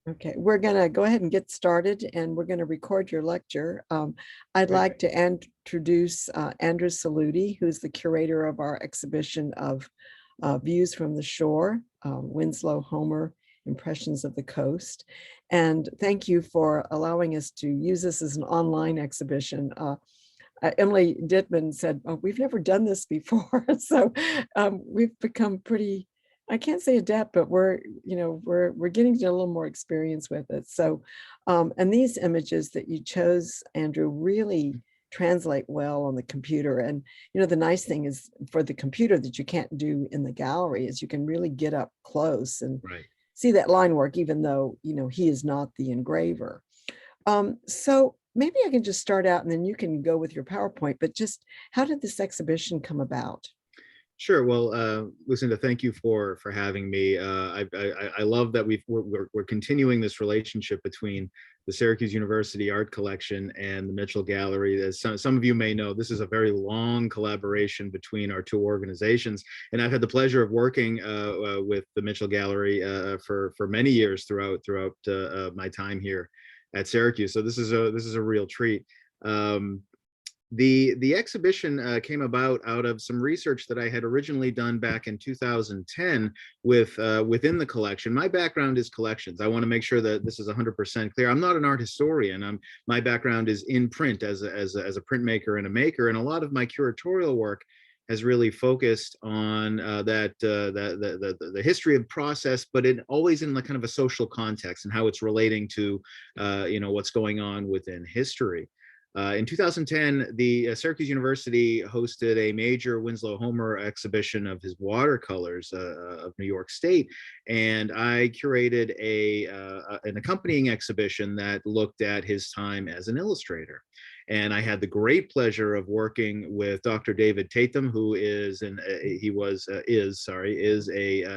Okay, we're going to go ahead and get started, and we're going to record your lecture. I'd Great. like to introduce Andrew Saluti, who's the curator of our exhibition of Views from the Shore, Winslow Homer, Impressions of the Coast. And thank you for allowing us to use this as an online exhibition. Emily Dittman said, "Oh, we've never done this before." So we've become pretty, I can't say adept, but we're getting to a little more experience with it. So, and these images that you chose, Andrew, really translate well on the computer. And, the nice thing is for the computer that you can't do in the gallery is you can really get up close and Right. see that line work, even though, he is not the engraver. So maybe I can just start out and then you can go with your PowerPoint, but just how did this exhibition come about? Sure. Well, Lucinda, thank you for having me. I love that we're continuing this relationship between the Syracuse University Art Collection and the Mitchell Gallery. As some of you may know, this is a very long collaboration between our two organizations, and I've had the pleasure of working with the Mitchell Gallery for many years throughout my time here at Syracuse. So this is a real treat. The exhibition came about out of some research that I had originally done back in 2010 within the collection. My background is collections. I want to make sure that this is 100% clear. I'm not an art historian. My background is in print as a printmaker and a maker, and a lot of my curatorial work has really focused on the history of process, but it always in like kind of a social context and how it's relating to what's going on within history. In 2010, the Syracuse University hosted a major Winslow Homer exhibition of his watercolors of New York State, and I curated an accompanying exhibition that looked at his time as an illustrator. And I had the great pleasure of working with Dr. David Tatham, who is a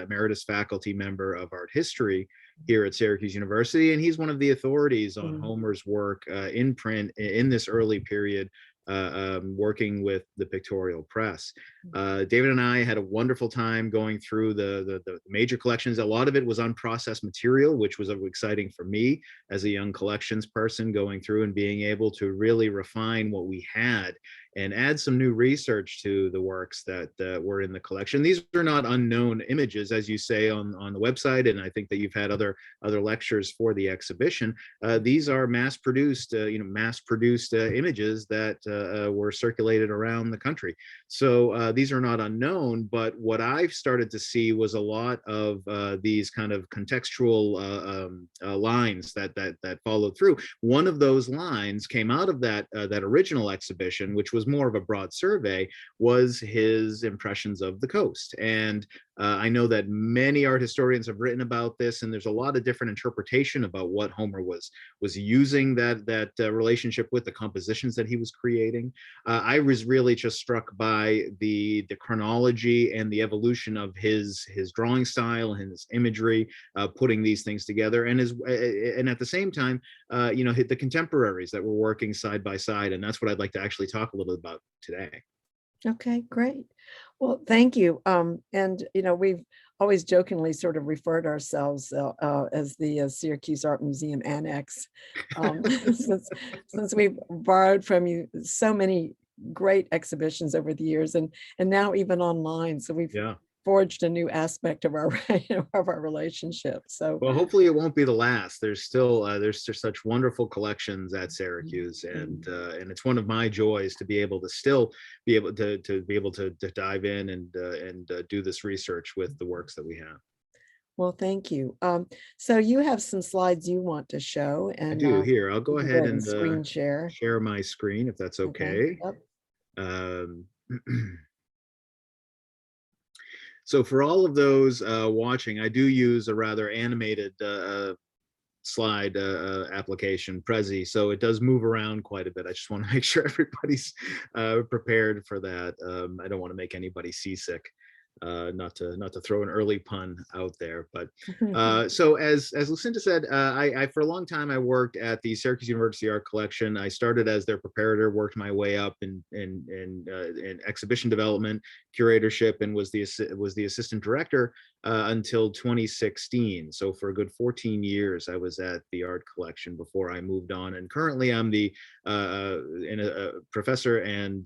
emeritus faculty member of art history here at Syracuse University, and he's one of the authorities on Homer's work in print in this early period, working with the pictorial press. David and I had a wonderful time going through the major collections. A lot of it was unprocessed material, which was exciting for me as a young collections person, going through and being able to really refine what we had and add some new research to the works that were in the collection. These are not unknown images, as you say on the website, and I think that you've had other lectures for the exhibition. These are mass-produced images that were circulated around the country. So these are not unknown, but what I've started to see was a lot of these kind of contextual lines that followed through. One of those lines came out of that original exhibition, which was more of a broad survey, was his impressions of the coast. And I know that many art historians have written about this, and there's a lot of different interpretation about what Homer was using that relationship with, the compositions that he was creating. I was really just struck by the chronology and the evolution of his drawing style and his imagery, putting these things together, and at the same time, the contemporaries that were working side by side, and that's what I'd like to actually talk a little bit about today. Okay, great. Well, thank you. And we've always jokingly sort of referred ourselves as the Syracuse Art Museum Annex, since we've borrowed from you so many great exhibitions over the years, and now even online. So we've forged a new aspect of our of our relationship. So well, hopefully it won't be the last. There's still there's such wonderful collections at Syracuse, and it's one of my joys to be able to still be able to dive in and do this research with the works that we have. Well, thank you. So you have some slides you want to show, and I do. Here, I'll go ahead and screen share. share my screen if that's okay. Yep. So for all of those watching, I do use a rather animated slide application, Prezi, so it does move around quite a bit. I just want to make sure everybody's prepared for that. I don't want to make anybody seasick. not to throw an early pun out there, but so as Lucinda said, I for a long time I worked at the Syracuse University Art Collection. I started as their preparator, worked my way up in exhibition development, curatorship, and was the assistant director until 2016. So for a good 14 years, I was at the art collection before I moved on. And currently, I'm the professor and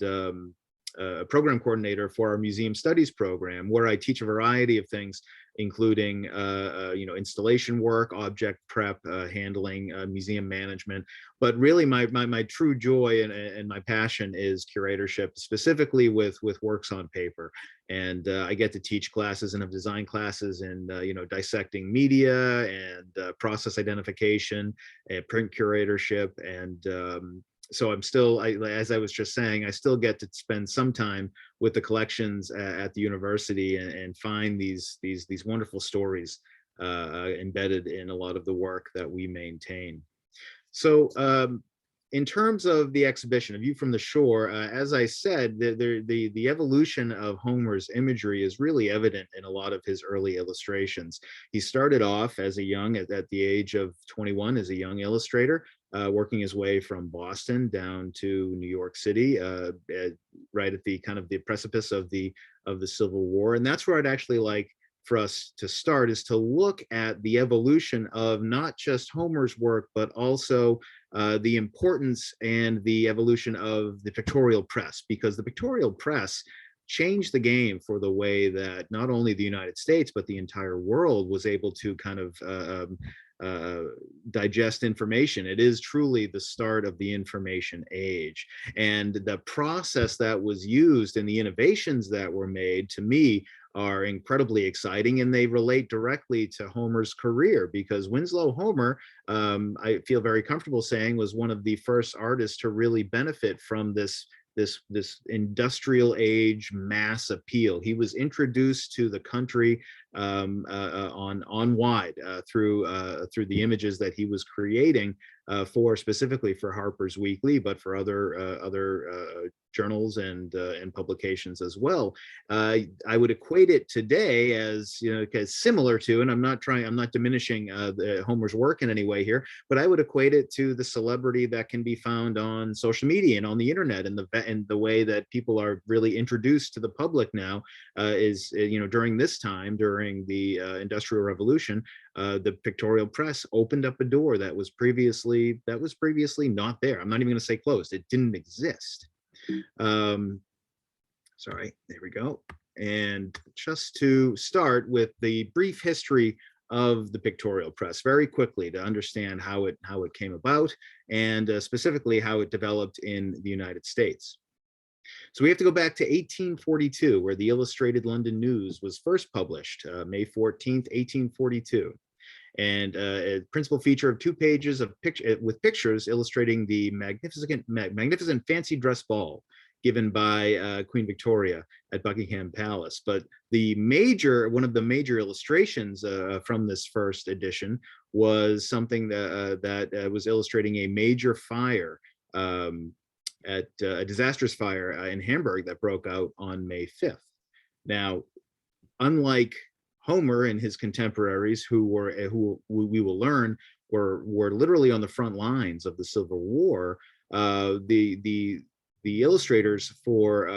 program coordinator for our museum studies program, where I teach a variety of things, including installation work, object prep, handling, museum management. But really, my true joy and my passion is curatorship, specifically with works on paper. And I get to teach classes and have design classes in dissecting media and process identification and print curatorship. And so I'm still, as I was just saying, I still get to spend some time with the collections at the university and find these wonderful stories embedded in a lot of the work that we maintain. So in terms of the exhibition, A View from the Shore, as I said, the evolution of Homer's imagery is really evident in a lot of his early illustrations. He started off as a young, at the age of 21, as a young illustrator, working his way from Boston down to New York City, right at the kind of the precipice of the Civil War. And that's where I'd actually like for us to start, is to look at the evolution of not just Homer's work, but also the importance and the evolution of the pictorial press, because the pictorial press changed the game for the way that not only the United States, but the entire world was able to kind of digest information. It is truly the start of the information age. And the process that was used and the innovations that were made, to me, are incredibly exciting, and they relate directly to Homer's career, because Winslow Homer, I feel very comfortable saying, was one of the first artists to really benefit from this industrial age mass appeal. He was introduced to the country on wide through the images that he was creating specifically for Harper's Weekly, but for other journals and publications as well. I would equate it today as, similar to, and I'm not diminishing Homer's work in any way here, but I would equate it to the celebrity that can be found on social media and on the internet, and the way that people are really introduced to the public now is during this time, during the Industrial Revolution, the pictorial press opened up a door that was previously not there. I'm not even going to say closed. It didn't exist. Sorry, there we go. And just to start with the brief history of the pictorial press very quickly, to understand how it came about, and specifically how it developed in the United States. So we have to go back to 1842, where the Illustrated London News was first published, May 14th, 1842. And a principal feature of 2 pages of with pictures illustrating the magnificent fancy dress ball given by Queen Victoria at Buckingham Palace. But one of the major illustrations from this first edition was something that was illustrating a major fire, at a disastrous fire in Hamburg that broke out on May 5th. Now, unlike Homer and his contemporaries, who we will learn were literally on the front lines of the Civil War, the illustrators for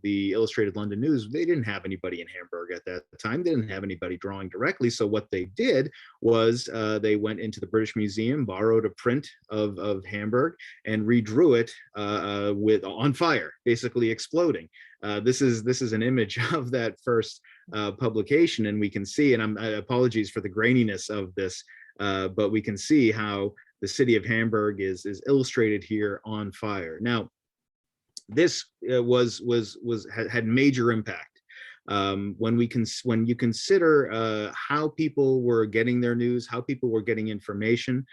the Illustrated London News, they didn't have anybody in Hamburg at that time. They didn't have anybody drawing directly. So what they did was they went into the British Museum, borrowed a print of Hamburg, and redrew it on fire, basically exploding. This is an image of that first publication, and we can see, and apologies for the graininess of this, but we can see how the city of Hamburg is illustrated here on fire. Now, this had major impact when you consider how people were getting their news, how people were getting information.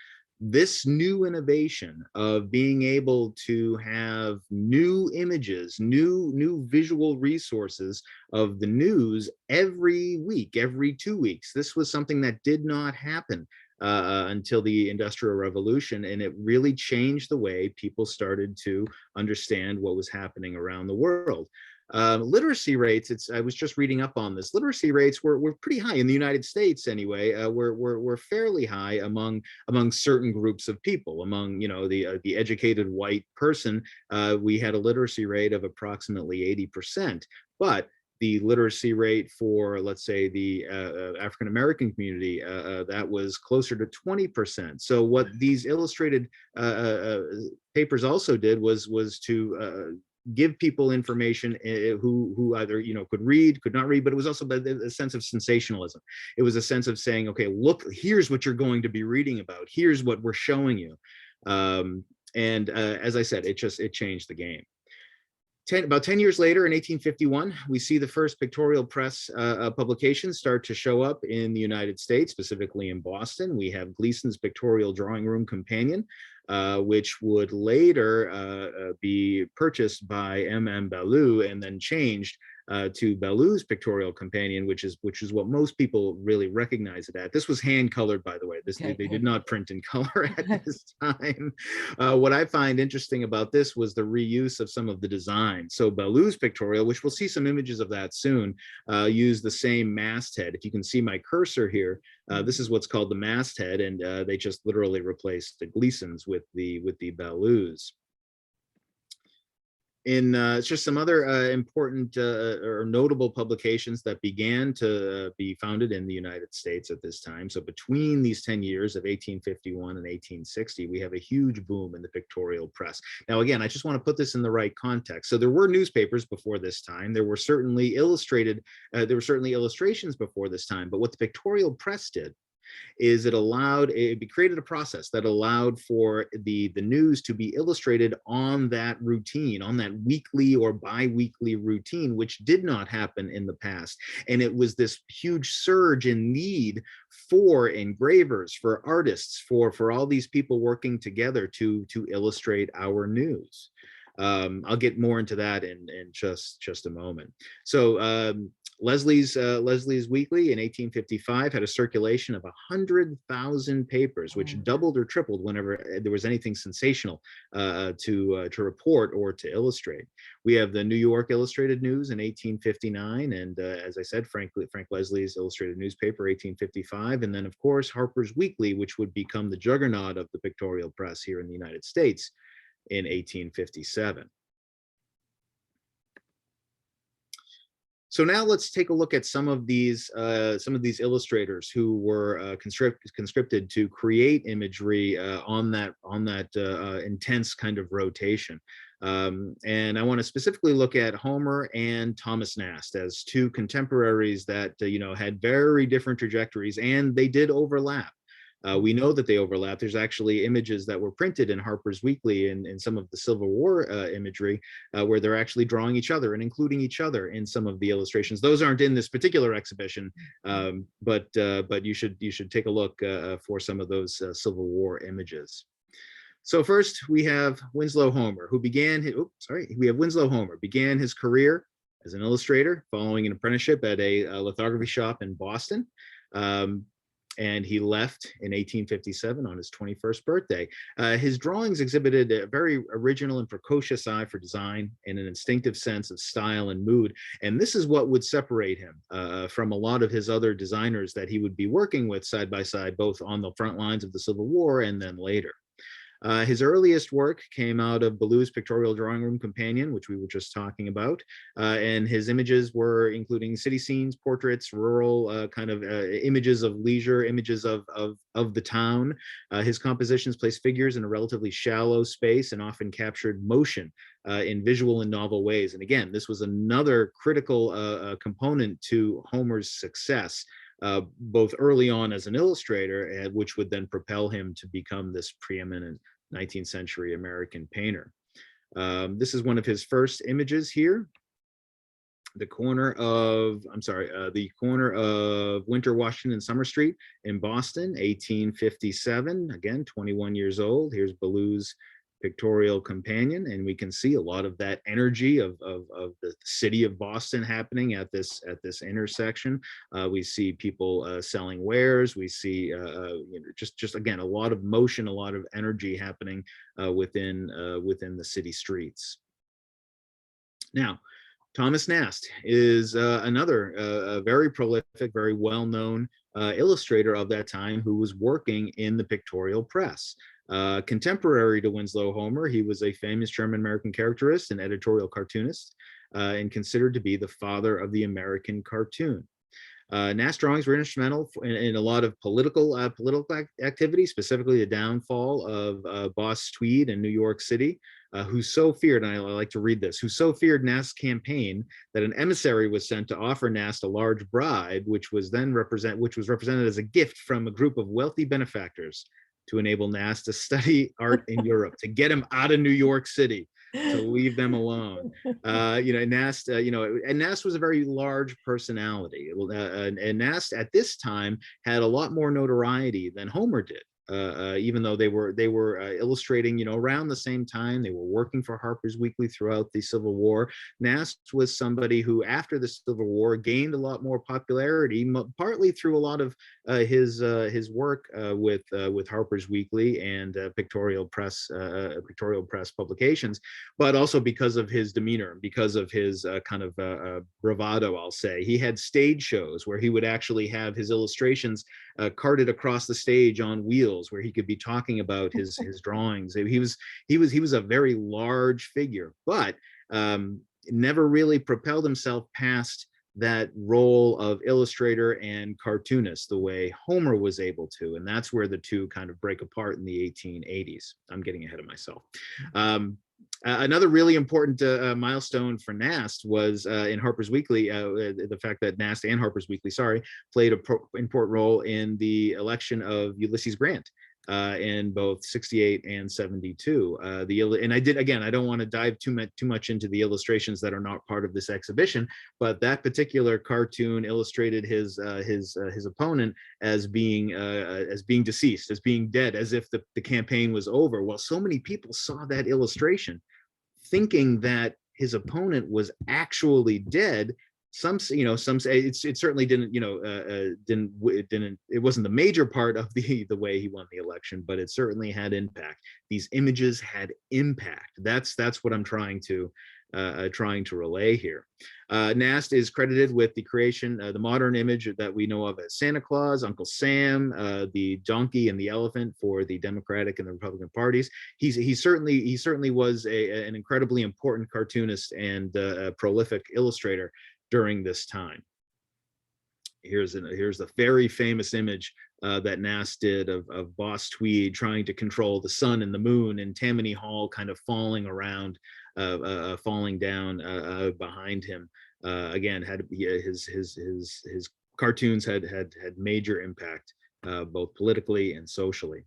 This new innovation of being able to have new images, new visual resources of the news every week, every 2 weeks. This was something that did not happen until the Industrial Revolution, and it really changed the way people started to understand what was happening around the world. Literacy rates, I was just reading up on this. Literacy rates were pretty high in the United States anyway. Were fairly high among certain groups of people. Among, you know, the educated white person, we had a literacy rate of approximately 80%. But the literacy rate for, let's say, the African American community, that was closer to 20%. So what these illustrated papers also did was to give people information who either, you know, could read, could not read, but it was also a sense of sensationalism. It was a sense of saying, okay, look, here's what you're going to be reading about. Here's what we're showing you. As I said, it changed the game. About 10 years later, in 1851, we see the first pictorial press publications start to show up in the United States, specifically in Boston. We have Gleason's Pictorial Drawing Room Companion, which would later be purchased by M.M. Ballou and then changed to Ballou's Pictorial Companion, which is what most people really recognize it at. This was hand colored, by the way. They did not print in color at this time. What I find interesting about this was the reuse of some of the design. So Ballou's Pictorial, which we'll see some images of that soon, used the same masthead. If you can see my cursor here, this is what's called the masthead, and they just literally replaced the Gleasons with the Ballous. In just some other important or notable publications that began to be founded in the United States at this time. So between these 10 years of 1851 and 1860, we have a huge boom in the pictorial press. Now, again, I just want to put this in the right context. So there were newspapers before this time. There were certainly illustrations before this time. But what the pictorial press did is it created a process that allowed for the news to be illustrated on that routine, on that weekly or bi-weekly routine, which did not happen in the past. And it was this huge surge in need for engravers, for artists, for all these people working together to illustrate our news. I'll get more into that in just a moment. So Leslie's Weekly in 1855 had a circulation of 100,000 papers, which doubled or tripled whenever there was anything sensational to report or to illustrate. We have the New York Illustrated News in 1859, and as I said, Frank Leslie's Illustrated Newspaper, 1855, and then of course Harper's Weekly, which would become the juggernaut of the pictorial press here in the United States in 1857. So now let's take a look at some of these illustrators who were conscripted to create imagery on that intense kind of rotation. And I want to specifically look at Homer and Thomas Nast as two contemporaries that had very different trajectories, and they did overlap. We know that they overlap. There's actually images that were printed in Harper's Weekly and in some of the Civil War imagery where they're actually drawing each other and including each other in some of the illustrations. Those aren't in this particular exhibition, but you should take a look for some of those Civil War images. So first we have Winslow Homer, who began his career as an illustrator following an apprenticeship at a lithography shop in Boston. And he left in 1857 on his 21st birthday. His drawings exhibited a very original and precocious eye for design and an instinctive sense of style and mood. And this is what would separate him from a lot of his other designers that he would be working with side by side, both on the front lines of the Civil War and then later. His earliest work came out of Ballou's Pictorial Drawing Room Companion, which we were just talking about, and his images were including city scenes, portraits, rural images of leisure, images of the town. His compositions placed figures in a relatively shallow space and often captured motion in visual and novel ways. And again, this was another critical component to Homer's success. Both early on as an illustrator, which would then propel him to become this preeminent 19th century American painter. This is one of his first images here. The corner of Winter, Washington, and Summer Street in Boston, 1857. Again, 21 years old. Here's Ballou's Pictorial Companion, and we can see a lot of that energy of the city of Boston happening at this intersection. We see people selling wares. We see just again a lot of motion, a lot of energy happening within the city streets. Now, Thomas Nast is another very prolific, very well-known illustrator of that time who was working in the pictorial press. Contemporary to Winslow Homer, he was a famous German-American caricaturist and editorial cartoonist, and considered to be the father of the American cartoon. Nast drawings were instrumental in a lot of political activity, specifically the downfall of Boss Tweed in New York City, who so feared, and I like to read this, who so feared Nast's campaign that an emissary was sent to offer Nast a large bribe, which was represented as a gift from a group of wealthy benefactors to enable Nast to study art in Europe, to get him out of New York City, to leave them alone. Nast, and Nast was a very large personality. And Nast at this time had a lot more notoriety than Homer did. Even though they were illustrating, around the same time, they were working for Harper's Weekly throughout the Civil War. Nast was somebody who, after the Civil War, gained a lot more popularity, partly through a lot of his work with Harper's Weekly and pictorial press publications, but also because of his demeanor, because of his kind of bravado. I'll say he had stage shows where he would actually have his illustrations carted across the stage on wheels, where he could be talking about his drawings. He was a very large figure, but never really propelled himself past that role of illustrator and cartoonist the way Homer was able to. And that's where the two kind of break apart in the 1880s. I'm getting ahead of myself. Another really important milestone for Nast was in Harper's Weekly, the fact that Nast and Harper's Weekly, played an important role in the election of Ulysses Grant in both 68 and 72. And I don't want to dive too much into the illustrations that are not part of this exhibition, but that particular cartoon illustrated his opponent as being deceased, as being dead, as if the campaign was over. Well, so many people saw that illustration thinking that his opponent was actually dead. Some say it certainly didn't, it wasn't the major part of the way he won the election, but it certainly had impact. These images had impact. That's what I'm trying to relay here. Nast is credited with the creation, the modern image that we know of as Santa Claus, Uncle Sam, the donkey and the elephant for the Democratic and the Republican parties. He certainly was an incredibly important cartoonist and a prolific illustrator during this time. Here's the very famous image that Nast did of Boss Tweed trying to control the sun and the moon, and Tammany Hall kind of falling around, falling down behind him. Again, his cartoons had major impact, both politically and socially.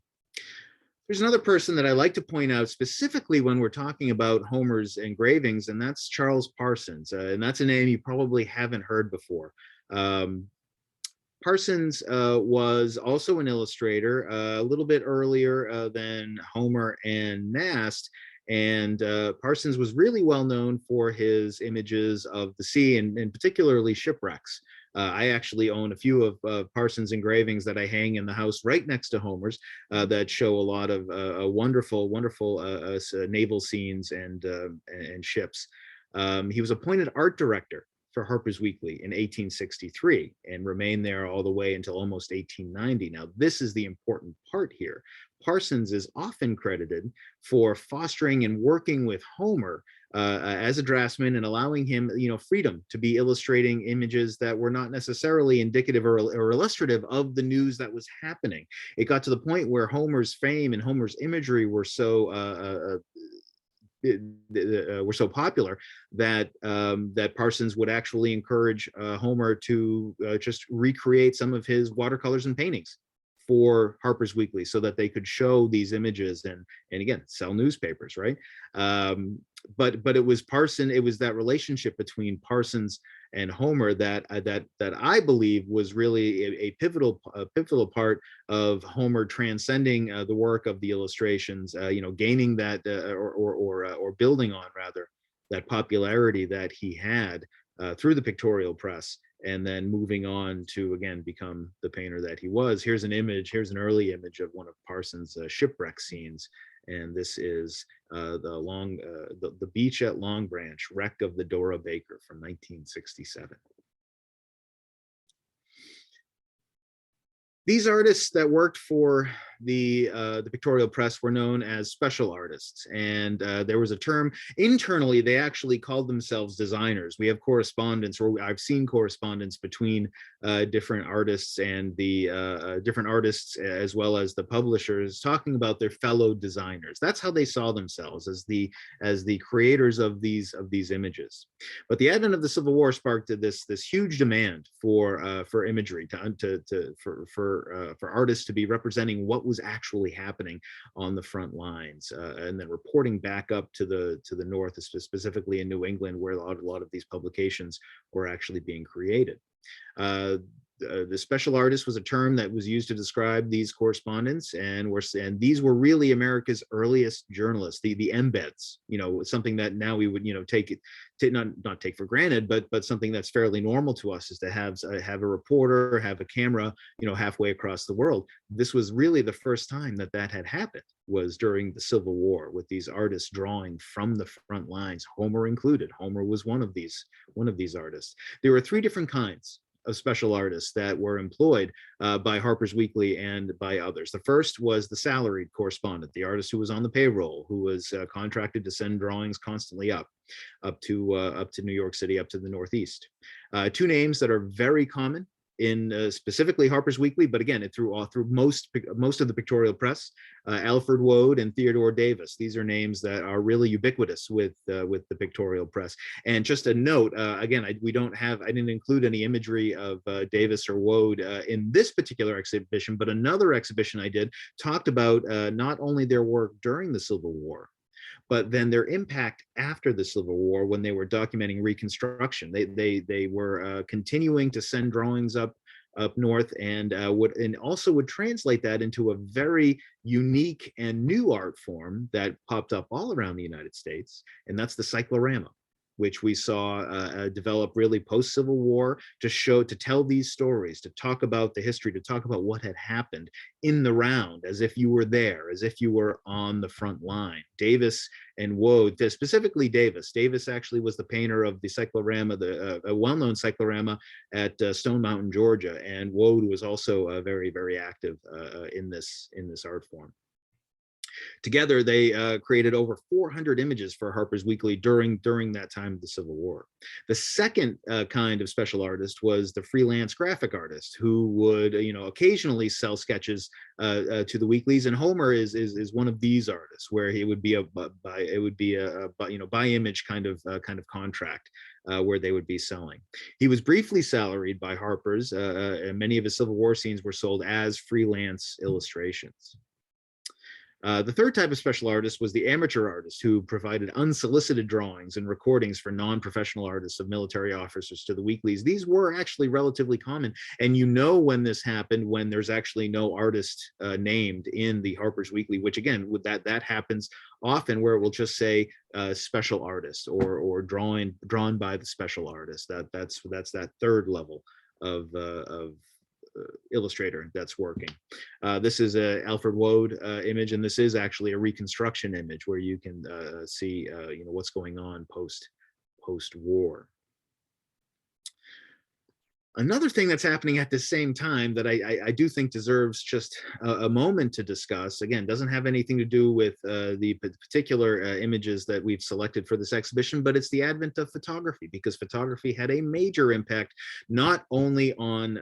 There's another person that I like to point out specifically when we're talking about Homer's engravings, and that's Charles Parsons. And that's a name you probably haven't heard before. Parsons was also an illustrator a little bit earlier than Homer and Nast. And Parsons was really well known for his images of the sea, and particularly shipwrecks. I actually own a few of Parsons' engravings that I hang in the house right next to Homer's that show a lot of wonderful naval scenes and ships. He was appointed art director for Harper's Weekly in 1863 and remained there all the way until almost 1890. Now, this is the important part here. Parsons is often credited for fostering and working with Homer as a draftsman and allowing him, freedom to be illustrating images that were not necessarily indicative or illustrative of the news that was happening. It got to the point where Homer's fame and Homer's imagery were so popular that Parsons would actually encourage Homer to just recreate some of his watercolors and paintings for Harper's Weekly so that they could show these images and again sell newspapers, right? But it was that relationship between Parsons and Homer that I believe was really a pivotal part of Homer transcending the work of the illustrations, gaining that or building on rather that popularity that he had through the pictorial press, and then moving on to again become the painter that he was. Here's an early image of one of Parsons' shipwreck scenes, And this is the beach at Long Branch, wreck of the Dora Baker from 1967. These artists that worked for the pictorial press were known as special artists, and there was a term internally. They actually called themselves designers. We have correspondence, or I've seen correspondence between different artists and the different artists, as well as the publishers, talking about their fellow designers. That's how they saw themselves, as the creators of these images. But the advent of the Civil War sparked this huge demand for imagery, for artists to be representing what was actually happening on the front lines, and then reporting back up to the north, specifically in New England, where a lot of these publications were actually being created. The special artist was a term that was used to describe these correspondents, and these were really America's earliest journalists, the embeds. Something that now we would not take for granted, but something that's fairly normal to us is to have a reporter, have a camera, halfway across the world. This was really the first time that had happened, was during the Civil War, with these artists drawing from the front lines, Homer included. Homer was one of these artists. There were three different kinds of special artists that were employed by Harper's Weekly and by others. The first was the salaried correspondent, the artist who was on the payroll, who was contracted to send drawings constantly up to New York City, up to the Northeast. Two names that are very common in specifically Harper's Weekly, but again, through most of the pictorial press, Alfred Woad and Theodore Davis. These are names that are really ubiquitous with the pictorial press. And just a note, again, I didn't include any imagery of Davis or Woad in this particular exhibition, but another exhibition I did talked about not only their work during the Civil War, but then their impact after the Civil War, when they were documenting Reconstruction. They were continuing to send drawings up north, and also would translate that into a very unique and new art form that popped up all around the United States, and that's the cyclorama, which we saw develop really post-Civil War to tell these stories, to talk about the history, to talk about what had happened in the round, as if you were there, as if you were on the front line. Davis and Woad, specifically Davis. Davis actually was the painter of the cyclorama, a well-known cyclorama at Stone Mountain, Georgia, and Woad was also very, very active in this art form. Together, they created over 400 images for Harper's Weekly during that time of the Civil War. The second kind of special artist was the freelance graphic artist, who would occasionally sell sketches to the weeklies. And Homer is one of these artists, where he would be by image kind of contract. Where they would be selling. He was briefly salaried by Harper's, and many of his Civil War scenes were sold as freelance illustrations. The third type of special artist was the amateur artist, who provided unsolicited drawings and recordings for non-professional artists of military officers to the weeklies. These were actually relatively common, and when this happened, when there's actually no artist named in the Harper's Weekly, which again, with that happens often, where it will just say special artist or drawn by the special artist. That's that third level of illustrator that's working. This is a Alfred Woad image, and this is actually a reconstruction image, where you can see what's going on post-war. Another thing that's happening at the same time that I do think deserves just a moment to discuss, again, doesn't have anything to do with the particular images that we've selected for this exhibition, but it's the advent of photography, because photography had a major impact, not only on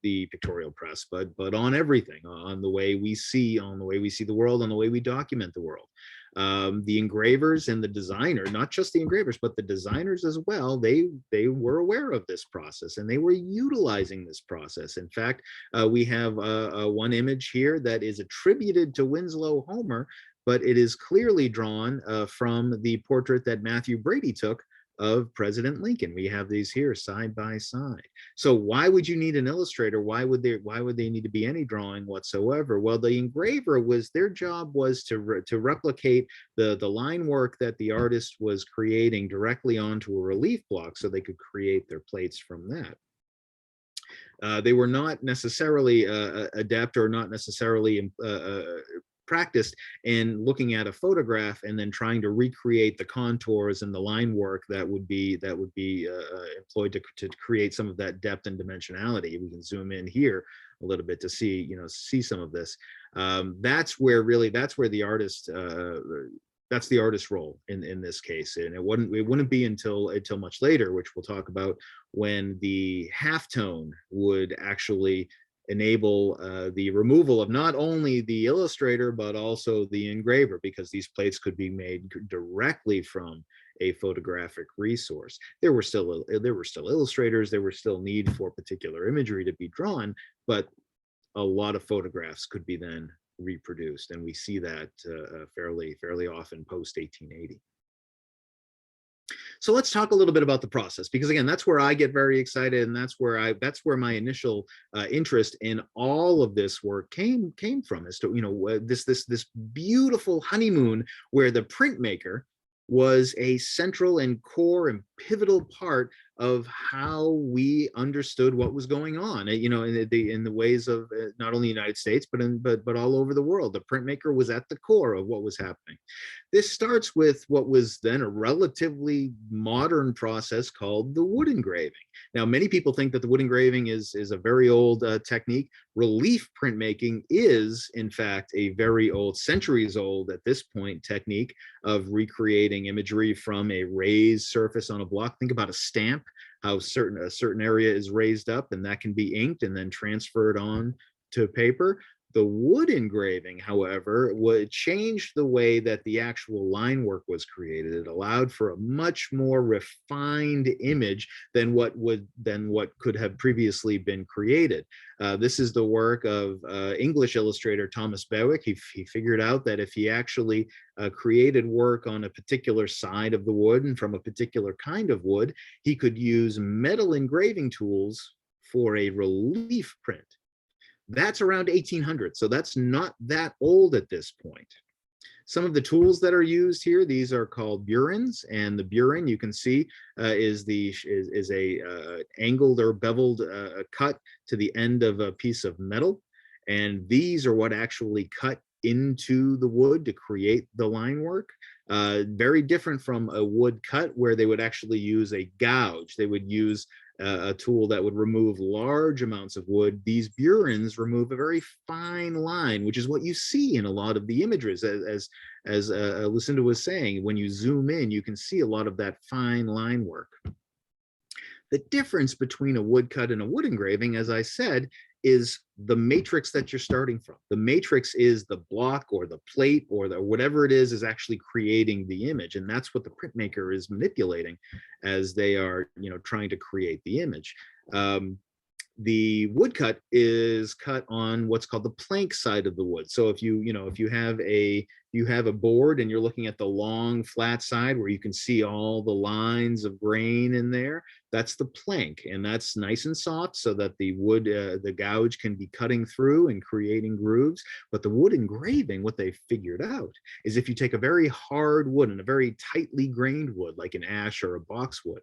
the pictorial press, but on everything, on the way we see the world, on the way we document the world. The engravers and the designer, not just the engravers, but the designers as well, they were aware of this process, and they were utilizing this process. In fact, we have one image here that is attributed to Winslow Homer, but it is clearly drawn from the portrait that Matthew Brady took of President Lincoln. We have these here side by side. So why would you need an illustrator? Why would they need to be any drawing whatsoever? Well, the engraver, their job was to replicate the line work that the artist was creating directly onto a relief block, so they could create their plates from that. They were not necessarily adept, or not necessarily practiced in looking at a photograph and then trying to recreate the contours and the line work that would be employed to create some of that depth and dimensionality. We can zoom in here a little bit to see some of this. That's where the artist that's the artist's role in this case, and it wouldn't be until much later, which we'll talk about, when the halftone would actually enable the removal of not only the illustrator but also the engraver, because these plates could be made directly from a photographic resource. There were still illustrators, there were still need for particular imagery to be drawn, but a lot of photographs could be then reproduced, and we see that fairly often post 1880. So let's talk a little bit about the process, because again, that's where I get very excited, and that's where my initial interest in all of this work came from, as to this beautiful honeymoon where the printmaker was a central and core and pivotal part of how we understood what was going on, in the ways of not only the United States, but all over the world. The printmaker was at the core of what was happening. This starts with what was then a relatively modern process called the wood engraving. Now, many people think that the wood engraving is a very old technique. Relief printmaking is, in fact, a very old, centuries old at this point, technique of recreating imagery from a raised surface on a block. Think about a stamp, how a certain area is raised up, and that can be inked and then transferred on to paper. The wood engraving, however, would change the way that the actual line work was created. It allowed for a much more refined image than what could have previously been created. This is the work of English illustrator Thomas Bewick. He figured out that if he actually created work on a particular side of the wood and from a particular kind of wood, he could use metal engraving tools for a relief print. That's around 1800, so that's not that old at this point. Some of the tools that are used here, these are called burins, and the burin, you can see, is a angled or beveled cut to the end of a piece of metal, and these are what actually cut into the wood to create the line work. Very different from a wood cut, where they would actually use a gouge. They would use a tool that would remove large amounts of wood. These burins remove a very fine line, which is what you see in a lot of the images. As Lucinda was saying, when you zoom in, you can see a lot of that fine line work. The difference between a woodcut and a wood engraving, as I said, is the matrix that you're starting from. The matrix is the block or the plate or whatever it is actually creating the image. And that's what the printmaker is manipulating as they are, trying to create the image. The woodcut is cut on what's called the plank side of the wood. So if you have a board and you're looking at the long flat side where you can see all the lines of grain in there, that's the plank, and that's nice and soft so that the wood, the gouge can be cutting through and creating grooves. But the wood engraving, what they figured out is if you take a very hard wood and a very tightly grained wood, like an ash or a boxwood,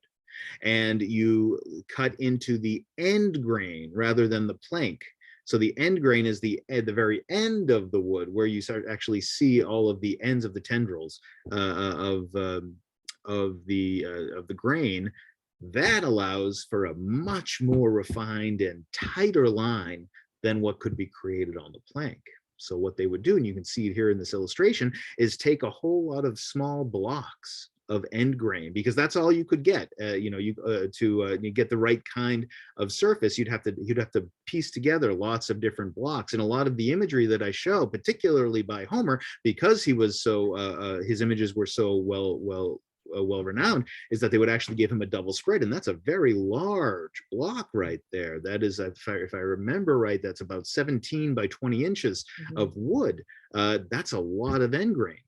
and you cut into the end grain rather than the plank. So the end grain is at the very end of the wood, where you start actually see all of the ends of the tendrils of the grain. That allows for a much more refined and tighter line than what could be created on the plank. So what they would do, and you can see it here in this illustration, is take a whole lot of small blocks of end grain, because that's all you could get. You get the right kind of surface, you'd have to piece together lots of different blocks. And a lot of the imagery that I show, particularly by Homer, because he was so his images were so well renowned, is that they would actually give him a double spread, and that's a very large block right there. That is, if I remember right, that's about 17 by 20 inches of wood. That's a lot of end grain.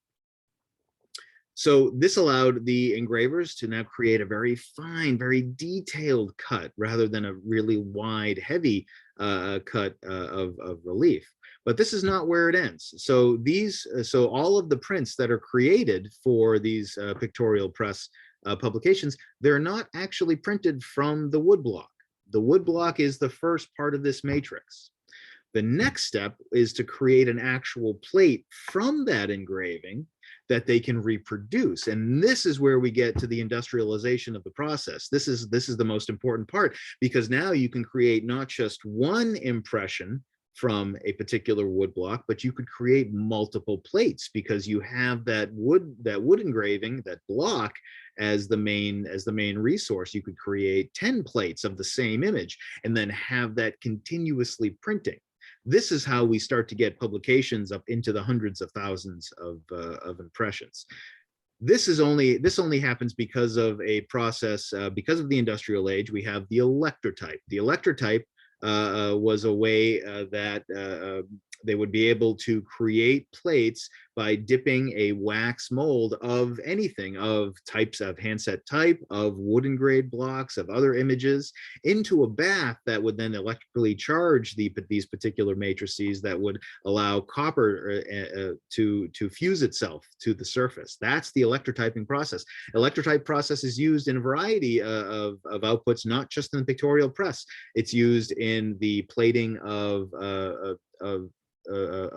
So this allowed the engravers to now create a very fine, very detailed cut rather than a really wide, heavy cut of relief. But this is not where it ends. So all of the prints that are created for these pictorial press publications, they're not actually printed from the woodblock. The woodblock is the first part of this matrix. The next step is to create an actual plate from that engraving that they can reproduce. And this is where we get to the industrialization of the process. This is the most important part, because now you can create not just one impression from a particular wood block, but you could create multiple plates because you have that wood engraving, that block, as the main resource. You could create 10 plates of the same image and then have that continuously printing. This is how we start to get publications up into the hundreds of thousands of impressions. This only happens because of a process, because of the industrial age. We have the electrotype. The electrotype was a way that they would be able to create plates by dipping a wax mold of anything, of types of handset type, of wood engraved blocks, of other images, into a bath that would then electrically charge these particular matrices that would allow copper to fuse itself to the surface. That's the electrotyping process. Electrotype process is used in a variety of outputs, not just in the pictorial press. It's used in the plating of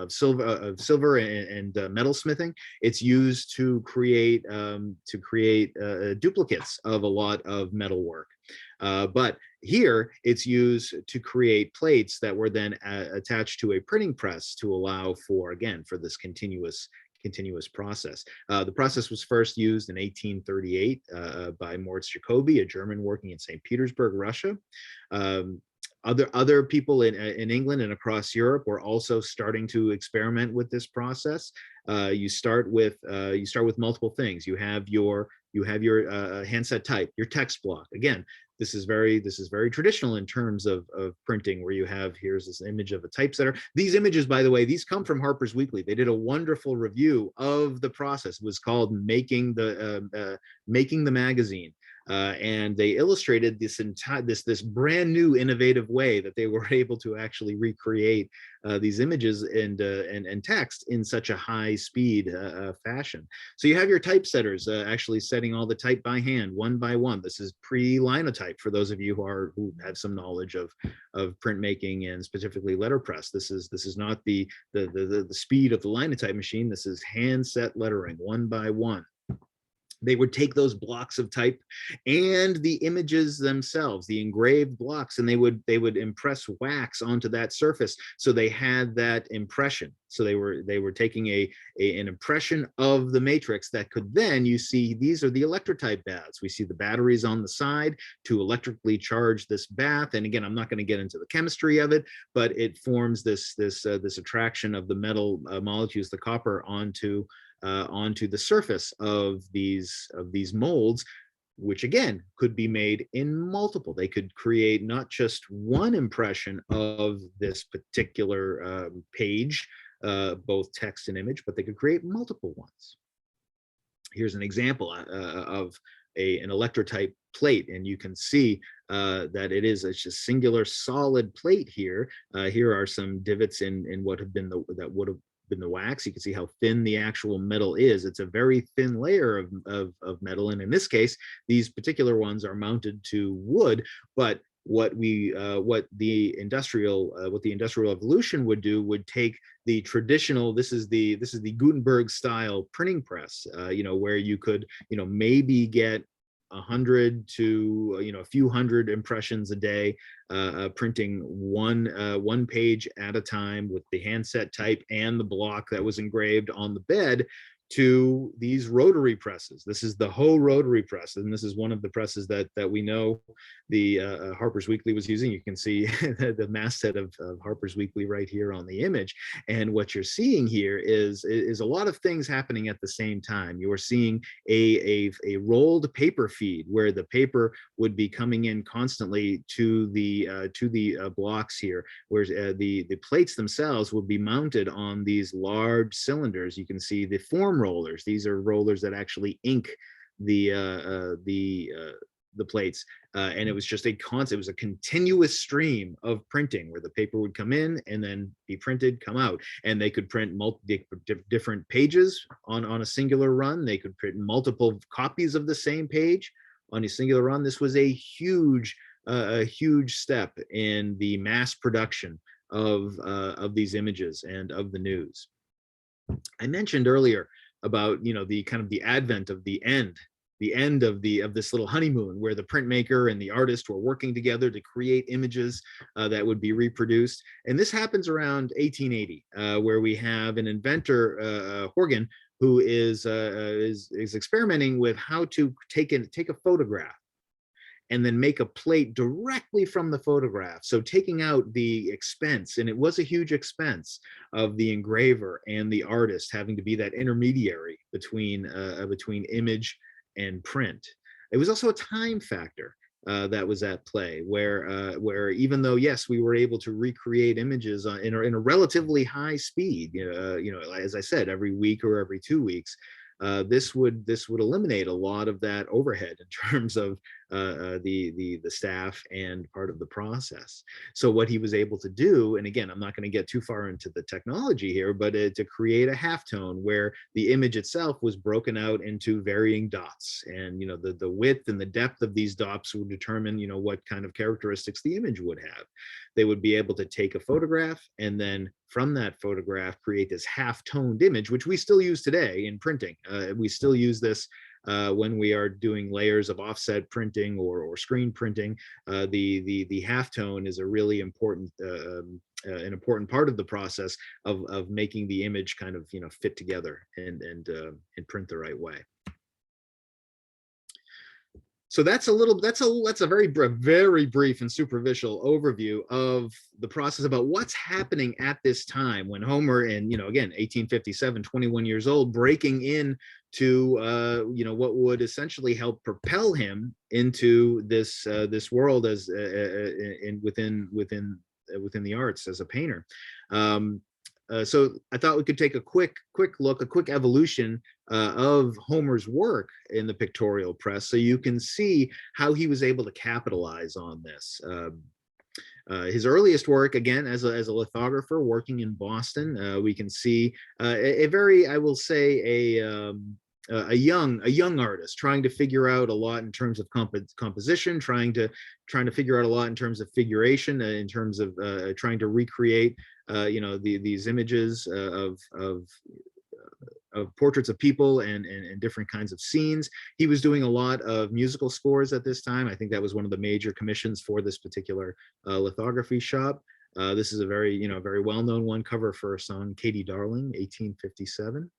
silver and metal smithing. It's used to create duplicates of a lot of metal work. But here it's used to create plates that were then attached to a printing press to allow for, again, for this continuous process. The process was first used in 1838 by Moritz Jacobi, a German working in St. Petersburg, Russia. Other people in England and across Europe were also starting to experiment with this process. You start with multiple things. You have your handset type, your text block. Again, this is very traditional in terms of printing, where you have, here's this image of a typesetter. These images, by the way, these come from Harper's Weekly. They did a wonderful review of the process. It was called Making the Magazine. And they illustrated this brand new innovative way that they were able to actually recreate these images and text in such a high speed fashion. So you have your typesetters actually setting all the type by hand, one by one. This is pre-linotype for those of you who have some knowledge of printmaking and specifically letterpress. This is not the speed of the linotype machine. This is hand set lettering, one by one. They would take those blocks of type and the images themselves, the engraved blocks, and they would impress wax onto that surface. So they had that impression. So they were taking an impression of the matrix that could then, you see, these are the electrotype baths. We see the batteries on the side to electrically charge this bath. And again, I'm not going to get into the chemistry of it, but it forms this attraction of the metal molecules, the copper, onto the surface of these molds, which again could be made in multiple. They could create not just one impression of this particular page, both text and image, but they could create multiple ones. Here's an example of an electrotype plate, and you can see that it's a singular solid plate here. Here are some divots in what have been that would have been the wax. You can see how thin the actual metal is. It's a very thin layer of metal, and in this case, these particular ones are mounted to wood. But what the industrial evolution would do would take the traditional, this is the Gutenberg style printing press, where you could maybe get 100 to a few hundred impressions a day, printing one page at a time with the handset type and the block that was engraved on the bed, to these rotary presses. This is the Hoe rotary press, and this is one of the presses that we know the Harper's Weekly was using. You can see the masthead of Harper's Weekly right here on the image. And what you're seeing here is a lot of things happening at the same time. You are seeing a rolled paper feed, where the paper would be coming in constantly to the blocks here, where the plates themselves would be mounted on these large cylinders. You can see the form rollers. These are rollers that actually ink the plates, and it was just it was a continuous stream of printing, where the paper would come in and then be printed, come out, and they could print different pages on a singular run. They could print multiple copies of the same page on a singular run. This was a huge step in the mass production of these images and of the news. I mentioned earlier about, you know, the kind of the advent of the end of this little honeymoon where the printmaker and the artist were working together to create images that would be reproduced. And this happens around 1880, where we have an inventor, Horgan, who is experimenting with how to take a photograph and then make a plate directly from the photograph. So taking out the expense, and it was a huge expense, of the engraver and the artist having to be that intermediary between image and print. It was also a time factor that was at play, where even though, yes, we were able to recreate images in a relatively high speed, as I said, every week or every 2 weeks, this would eliminate a lot of that overhead in terms of the staff and part of the process. So what he was able to do, and again, I'm not going to get too far into the technology here, but to create a halftone where the image itself was broken out into varying dots, and the width and the depth of these dots would determine what kind of characteristics the image would have. They would be able to take a photograph and then from that photograph create this half-toned image, which we still use today in printing. We still use this when we are doing layers of offset printing or screen printing. The halftone is a really important an important part of the process of making the image kind of fit together and print the right way. So that's a very brief and superficial overview of the process about what's happening at this time when Homer, and again 1857, 21 years old, breaking in to what would essentially help propel him into this world as within the arts as a painter. So I thought we could take a quick look, a quick evolution of Homer's work in the pictorial press, so you can see how he was able to capitalize on this. His earliest work, again, as a lithographer working in Boston, we can see a very, I will say, a young artist trying to figure out a lot in terms of composition, trying to figure out a lot in terms of figuration, in terms of trying to recreate these images of portraits of people and different kinds of scenes. He was doing a lot of musical scores at this time. I think that was one of the major commissions for this particular lithography shop. This is a very well-known one, cover for a song, Katie Darling, 1857.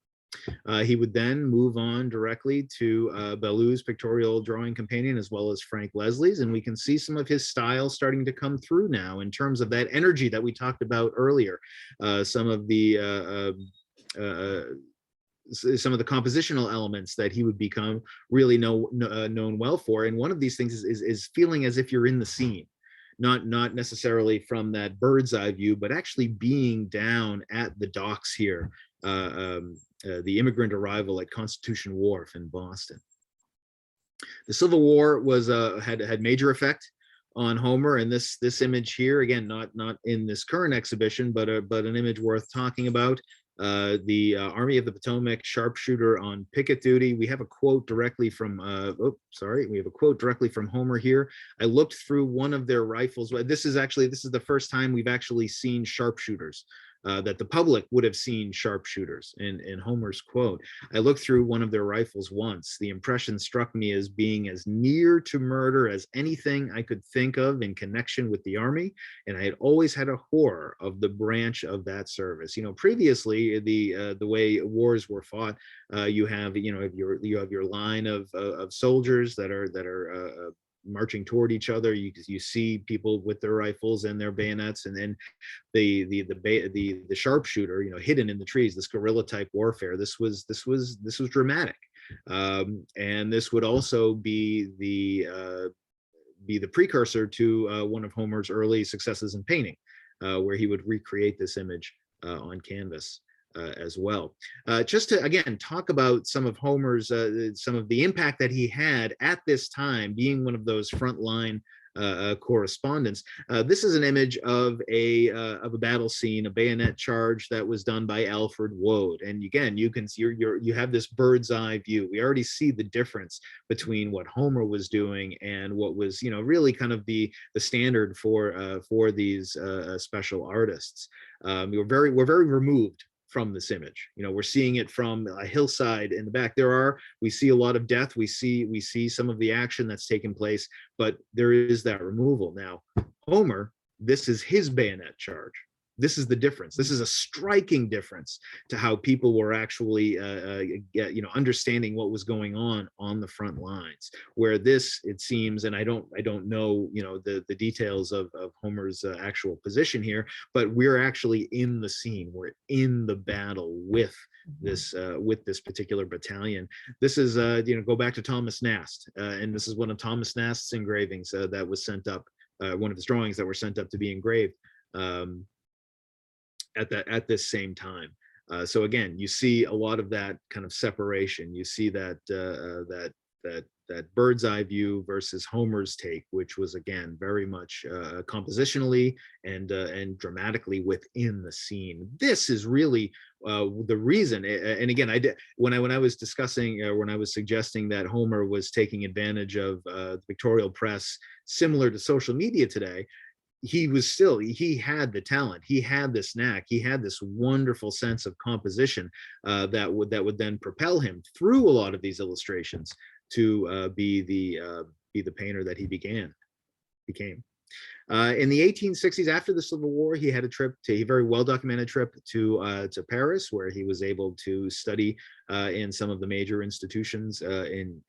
He would then move on directly to Bellew's Pictorial Drawing Companion, as well as Frank Leslie's, and we can see some of his style starting to come through now in terms of that energy that we talked about earlier. Some of the compositional elements that he would become really known well for, and one of these things is feeling as if you're in the scene. Not necessarily from that bird's eye view, but actually being down at the docks here, the immigrant arrival at Constitution Wharf in Boston. The Civil War was had major effect on Homer, and this image here, again, not in this current exhibition, but an image worth talking about. The Army of the Potomac sharpshooter on picket duty. We have a quote directly from we have a quote directly from Homer here. I looked through one of their rifles. This is the first time we've actually seen sharpshooters, that the public would have seen sharpshooters in Homer's quote. I looked through one of their rifles once. The impression struck me as being as near to murder as anything I could think of in connection with the Army, and I had always had a horror of the branch of that service. Previously, the way wars were fought, you have your line of soldiers that are marching toward each other. You see people with their rifles and their bayonets, and then the sharpshooter, hidden in the trees. This guerrilla type warfare. This was dramatic, and this would also be the precursor to one of Homer's early successes in painting, where he would recreate this image on canvas. As well. Just to, again, talk about some of Homer's, some of the impact that he had at this time, being one of those frontline correspondence. This is an image of a battle scene, a bayonet charge that was done by Alfred Woad. And again, you can see you have this bird's eye view. We already see the difference between what Homer was doing and what was, really kind of the standard for these special artists. We're very removed from this image. We're seeing it from a hillside in the back. We see a lot of death. We see some of the action that's taken place, but there is that removal. Now, Homer, this is his bayonet charge. This is the difference. This is a striking difference to how people were actually, understanding what was going on the front lines. Where this, it seems, and I don't know, the details of Homer's actual position here, but we're actually in the scene. We're in the battle with this particular battalion. This is, go back to Thomas Nast, and this is one of Thomas Nast's engravings that was sent up, one of his drawings that were sent up to be engraved. At this same time. So again, you see a lot of that kind of separation. You see that bird's eye view versus Homer's take, which was again very much compositionally and dramatically within the scene. This is really the reason. And again, when I was discussing, when I was suggesting that Homer was taking advantage of the pictorial press, similar to social media today, he had the talent, he had this knack, he had this wonderful sense of composition that would then propel him through a lot of these illustrations to be the painter that he became. In the 1860s, after the Civil War, he had a very well-documented trip to Paris, where he was able to study in some of the major institutions in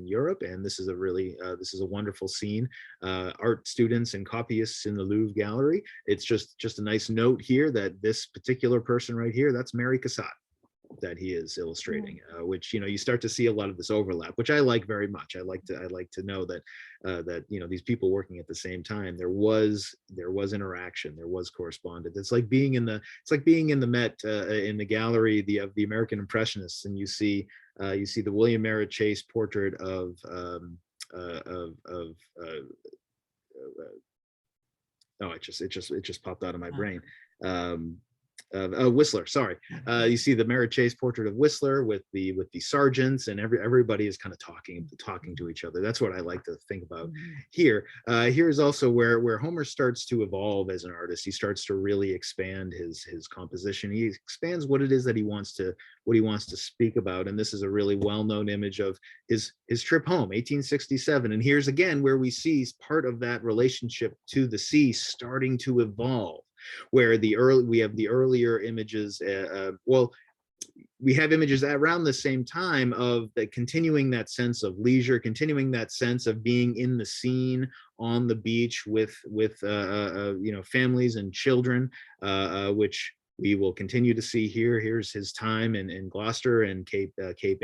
Europe. And this is a wonderful scene. Art students and copyists in the Louvre Gallery. It's just a nice note here that this particular person right here, that's Mary Cassatt, that he is illustrating, which you start to see a lot of this overlap, which I like very much. I like to know that these people working at the same time, there was interaction, there was correspondence. It's like being in the Met in the gallery of the American Impressionists, and you see the William Merritt Chase portrait of it just popped out of my brain. Whistler, sorry. You see the Merritt Chase portrait of Whistler with the sergeants, and everybody is kind of talking to each other. That's what I like to think about here. Here is also where Homer starts to evolve as an artist. He starts to really expand his composition. He expands what it is that he wants to speak about. And this is a really well-known image of his trip home, 1867. And here's again where we see part of that relationship to the sea starting to evolve, where we have the earlier images. We have images around the same time of continuing that sense of leisure, continuing that sense of being in the scene on the beach with families and children, which we will continue to see here. Here's his time in Gloucester and Cape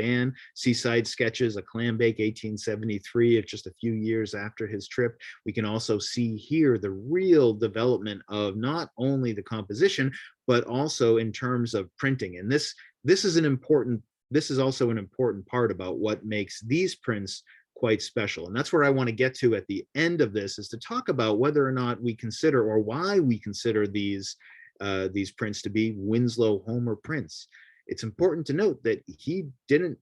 Ann. Seaside Sketches, a clam bake, 1873. It's just a few years after his trip. We can also see here the real development of not only the composition, but also in terms of printing. And this is also an important part about what makes these prints quite special. And that's where I want to get to at the end of this, is to talk about whether or not we consider, or why we consider these prints to be Winslow Homer prints. It's important to note that he didn't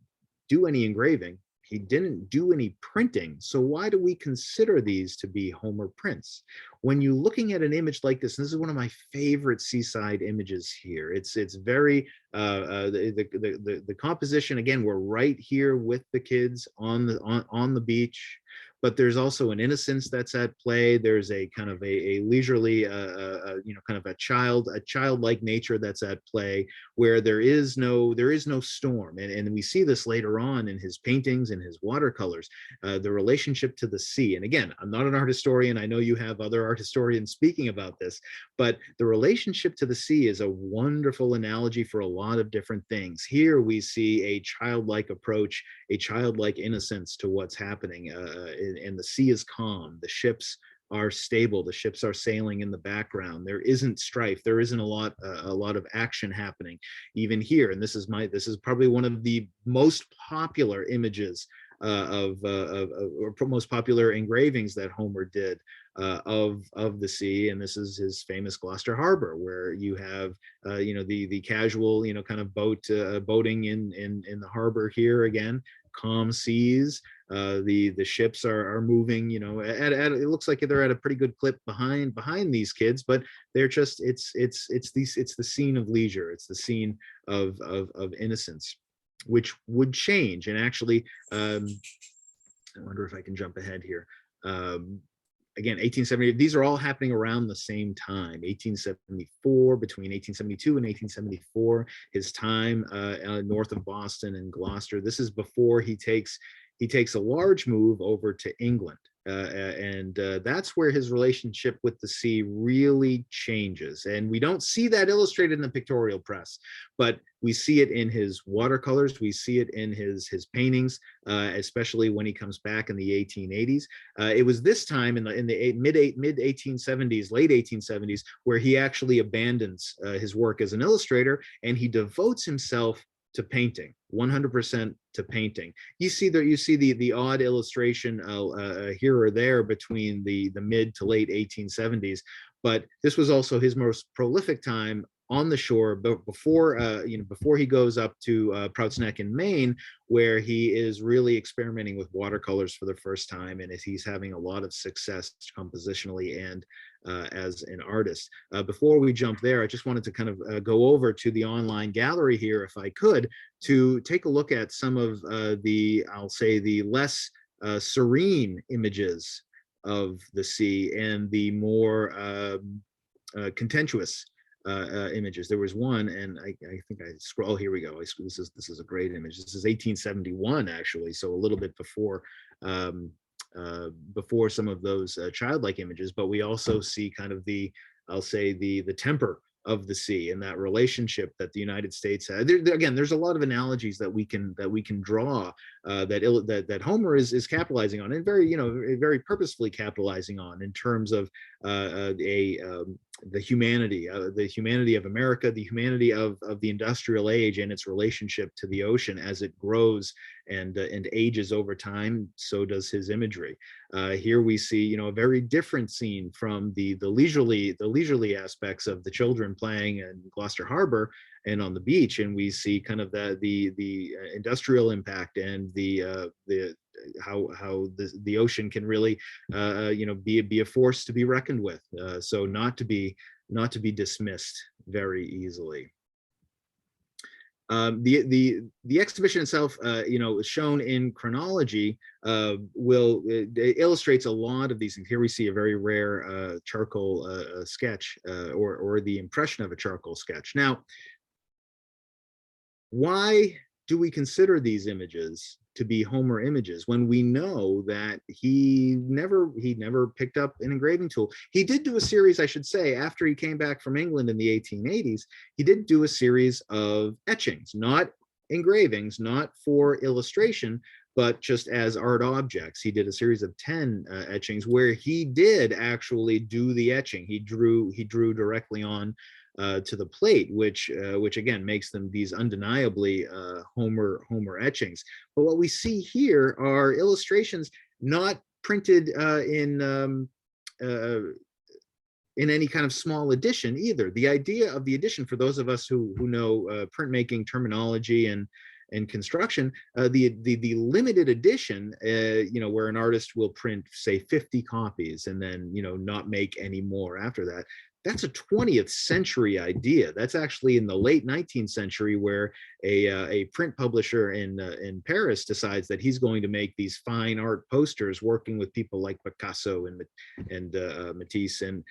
do any engraving. He didn't do any printing. So why do we consider these to be Homer prints? When you're looking at an image like this, and this is one of my favorite seaside images here. It's very, the composition, again, we're right here with the kids on the beach, but there's also an innocence that's at play. There's a kind of a leisurely, kind of a childlike nature that's at play, where there is no storm. And we see this later on in his paintings and his watercolors, the relationship to the sea. And again, I'm not an art historian. I know you have other art historians speaking about this, but the relationship to the sea is a wonderful analogy for a lot of different things. Here we see a childlike approach, a childlike innocence to what's happening, and the sea is calm. The ships are stable. The ships are sailing in the background. There isn't strife. There isn't a lot of action happening even here. And this is probably one of the most popular images or most popular engravings that Homer did of the sea. And this is his famous Gloucester Harbor, where you have the casual kind of boating in the harbor here again, calm seas. The ships are moving, it looks like they're at a pretty good clip behind these kids, but they're just it's the scene of leisure. It's the scene of innocence, which would change. And actually, I wonder if I can jump ahead here. Again, 1870, these are all happening around the same time. 1874, between 1872 and 1874, his time north of Boston and Gloucester. This is before he takes a large move over to England. And that's where his relationship with the sea really changes. And we don't see that illustrated in the pictorial press, but we see it in his watercolors. We see it in his paintings, especially when he comes back in the 1880s. It was this time in the mid 1870s, late 1870s, where he actually abandons his work as an illustrator, and he devotes himself to painting, 100% to painting. You see the odd illustration here or there between the mid to late 1870s, but this was also his most prolific time on the shore, but before he goes up to Prout's Neck in Maine, where he is really experimenting with watercolors for the first time, and he's having a lot of success compositionally and as an artist. Before we jump there, I just wanted to kind of go over to the online gallery here, if I could, to take a look at some of I'll say the less serene images of the sea and the more contentious images. There was one, and I think I scroll. Oh, here we go. This is a great image. This is 1871, actually, so a little bit before before some of those childlike images. But we also see kind of I'll say the temper of the sea and that relationship that the United States had. Again, there's a lot of analogies that we can draw that Homer is capitalizing on, and very purposefully capitalizing on, in terms of the humanity of America, the humanity of the industrial age, and its relationship to the ocean as it grows and ages over time. So does his imagery. Here we see a very different scene from the leisurely aspects of the children playing in Gloucester Harbor and on the beach, and we see kind of the industrial impact and how the ocean can really be a force to be reckoned with, so not to be dismissed very easily. The exhibition itself, shown in chronology, illustrates a lot of these things. Here we see a very rare charcoal sketch, or the impression of a charcoal sketch. Now, why do we consider these images to be Homer images when we know that he never picked up an engraving tool? He did do a series, I should say, after he came back from England in the 1880s. He did do a series of etchings, not engravings, not for illustration, but just as art objects. He did a series of 10 etchings where he did actually do the etching. He drew directly on to the plate, which again makes them these undeniably Homer etchings. But what we see here are illustrations not printed in any kind of small edition either. The idea of the edition, for those of us who know printmaking terminology and construction, the limited edition, where an artist will print, say, 50 copies and then not make any more after that. That's a 20th century idea. That's actually in the late 19th century, where a print publisher in Paris decides that he's going to make these fine art posters, working with people like Picasso and Matisse, and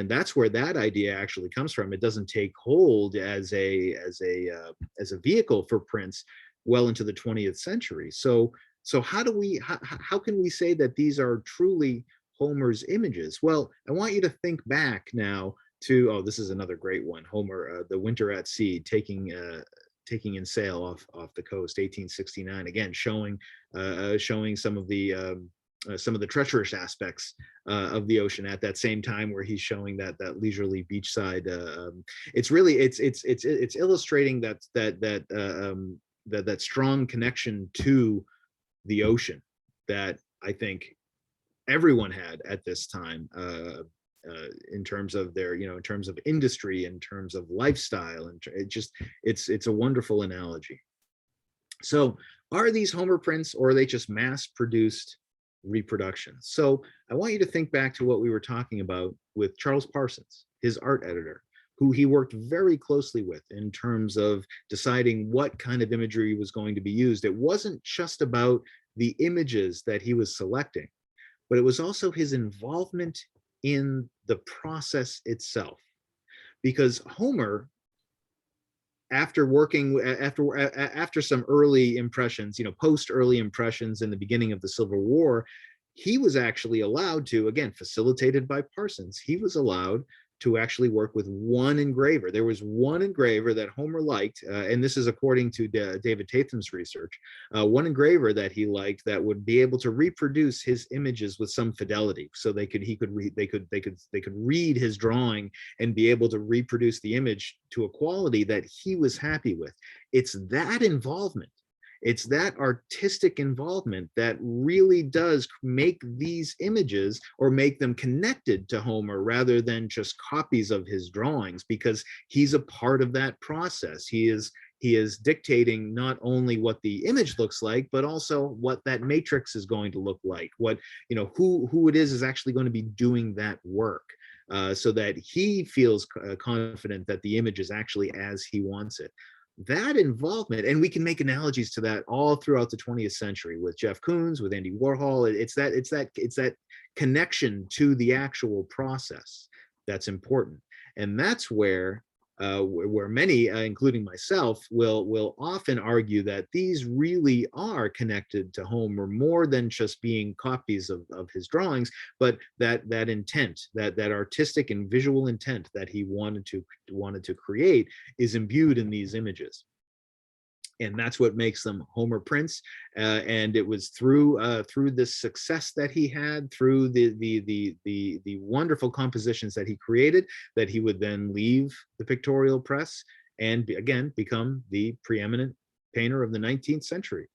that's where that idea actually comes from. It doesn't take hold as a vehicle for prints well into the 20th century. So how can we say that these are truly Homer's images? Well, I want you to think back now to, this is another great one, Homer, the Winter at Sea, taking in sail off the coast, 1869. Again, showing some of the treacherous aspects of the ocean at that same time, where he's showing that leisurely beachside. It's illustrating that strong connection to the ocean that I think everyone had at this time, in terms of their, in terms of industry, in terms of lifestyle, and it's a wonderful analogy. So are these Homer prints, or are they just mass-produced reproductions? So I want you to think back to what we were talking about with Charles Parsons, his art editor, who he worked very closely with in terms of deciding what kind of imagery was going to be used. It wasn't just about the images that he was selecting, but it was also his involvement in the process itself. Because Homer, after working, after some early impressions, post early impressions in the beginning of the Civil War, he was actually allowed to, again, facilitated by Parsons, he was allowed to actually work with one engraver. There was one engraver that Homer liked, and this is according to David Tatham's research, one engraver that he liked that would be able to reproduce his images with some fidelity, so they could read his drawing and be able to reproduce the image to a quality that he was happy with. It's that involvement, it's that artistic involvement that really does make these images, or make them connected to Homer rather than just copies of his drawings, because he's a part of that process. He is dictating not only what the image looks like, but also what that matrix is going to look like, what, who it is actually going to be doing that work, so that he feels confident that the image is actually as he wants it. That involvement, and we can make analogies to that all throughout the 20th century with Jeff Koons, with Andy Warhol. It's that connection to the actual process that's important, and that's where many, including myself, will often argue that these really are connected to Homer more than just being copies of his drawings, but that intent, that artistic and visual intent that he wanted to create is imbued in these images. And that's what makes them Homer prints. And it was through the success that he had, through the wonderful compositions that he created, that he would then leave the pictorial press and again become the preeminent painter of the 19th century.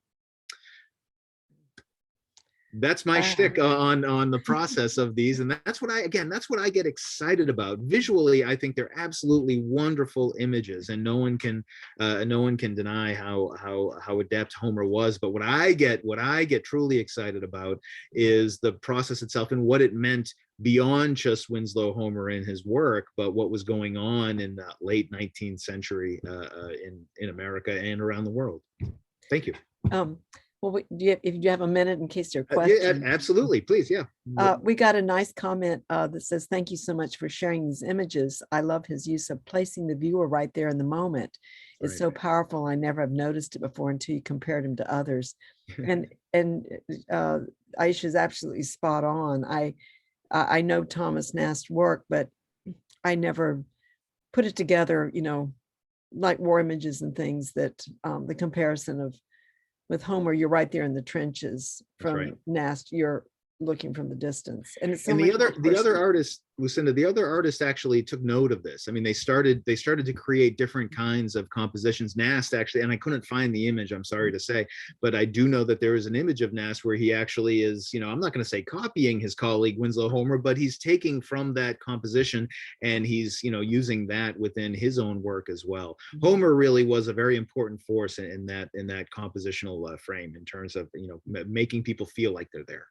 That's my shtick on the process of these, and that's what I get excited about. Visually, I think they're absolutely wonderful images, and no one can deny how adept Homer was. But what I get truly excited about is the process itself and what it meant beyond just Winslow Homer and his work, but what was going on in the late 19th century in America and around the world. Thank you. Well, if you have a minute in case there are questions. Yeah, absolutely, please, yeah. We got a nice comment that says, "Thank you so much for sharing these images. I love his use of placing the viewer right there in the moment. It's so powerful. I never have noticed it before until you compared him to others." and Aisha is absolutely spot on. I know Thomas Nast work, but I never put it together, like war images and things, that the comparison of with Homer, you're right there in the trenches. From Nast, you're looking from the distance. And it's so the other artist, Lucinda, the other artist actually took note of this. I mean, they started to create different kinds of compositions. Nast actually, and I couldn't find the image, I'm sorry to say, but I do know that there is an image of Nast where he actually is, I'm not going to say copying his colleague Winslow Homer, but he's taking from that composition and he's, using that within his own work as well. Homer really was a very important force in that compositional frame, in terms of, making people feel like they're there.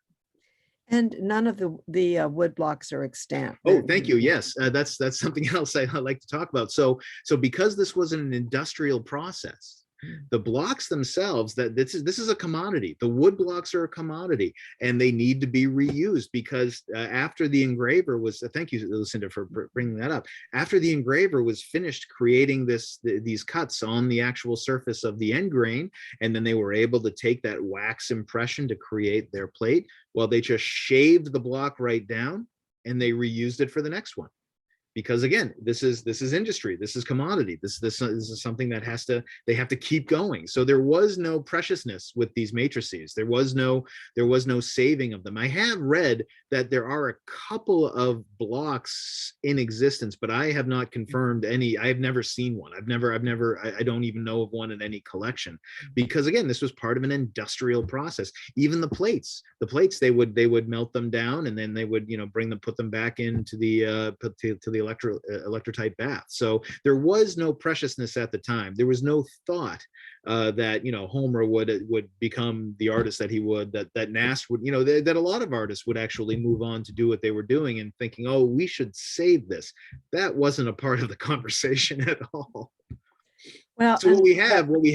And none of the wood blocks are extant. Oh, thank you. Yes, that's something else I like to talk about. So because this was an industrial process, the blocks themselves, this is a commodity. The wood blocks are a commodity, and they need to be reused, because after the engraver was, thank you, Lucinda, for bringing that up. After the engraver was finished creating these cuts on the actual surface of the end grain, and then they were able to take that wax impression to create their plate, well, they just shaved the block right down and they reused it for the next one, because again, this is industry, this is commodity, this is something that they have to keep going. So there was no preciousness with these matrices. There was no saving of them. I have read that there are a couple of blocks in existence, but I have not confirmed any. I have never seen one. I don't even know of one in any collection, because again, this was part of an industrial process. Even the plates, they would melt them down, and then they would, put them back into the electrotype bath. So there was no preciousness at the time. There was no thought that Homer would become the artist that he would, that Nast would, that a lot of artists would actually move on to do what they were doing, and thinking, oh, we should save this. That wasn't a part of the conversation at all. Well, so what we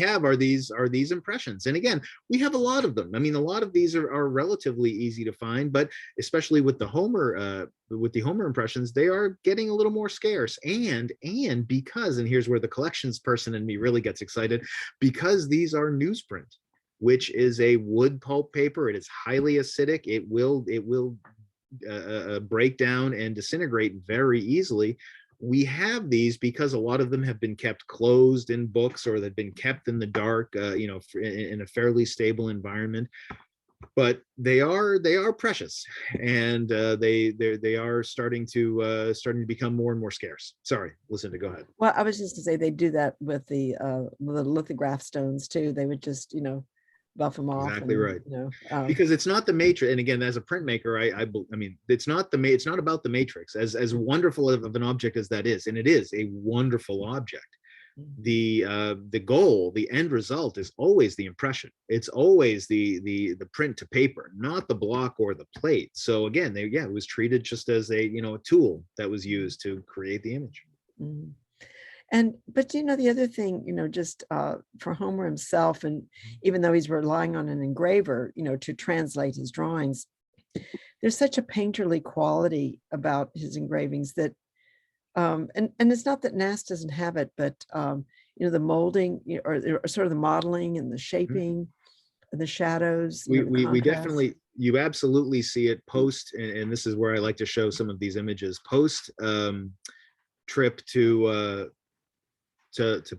have are these impressions, and again, we have a lot of them. I mean, a lot of these are relatively easy to find, but especially with the Homer impressions, they are getting a little more scarce. And because, and here's where the collections person in me really gets excited, because these are newsprint, which is a wood pulp paper. It is highly acidic. It will break down and disintegrate very easily. We have these because a lot of them have been kept closed in books, or they've been kept in the dark, in a fairly stable environment. But they are precious, and they are starting to become more and more scarce. Sorry, Lucinda, go ahead. Well, I was just to say they do that with the lithograph stones too. They would just buff them off. Exactly right. Because it's not the matrix. And again, as a printmaker, I mean, it's not about the matrix, as wonderful of an object as that is, and it is a wonderful object. The goal, the end result, is always the impression. It's always the print to paper, not the block or the plate. So again, it was treated just as a tool that was used to create the image. Mm-hmm. But the other thing, just for Homer himself, and even though he's relying on an engraver, to translate his drawings, there's such a painterly quality about his engravings that, and it's not that Nast doesn't have it, but the molding, or sort of the modeling and the shaping, and the shadows. We definitely, you absolutely see it post, and this is where I like to show some of these images post trip to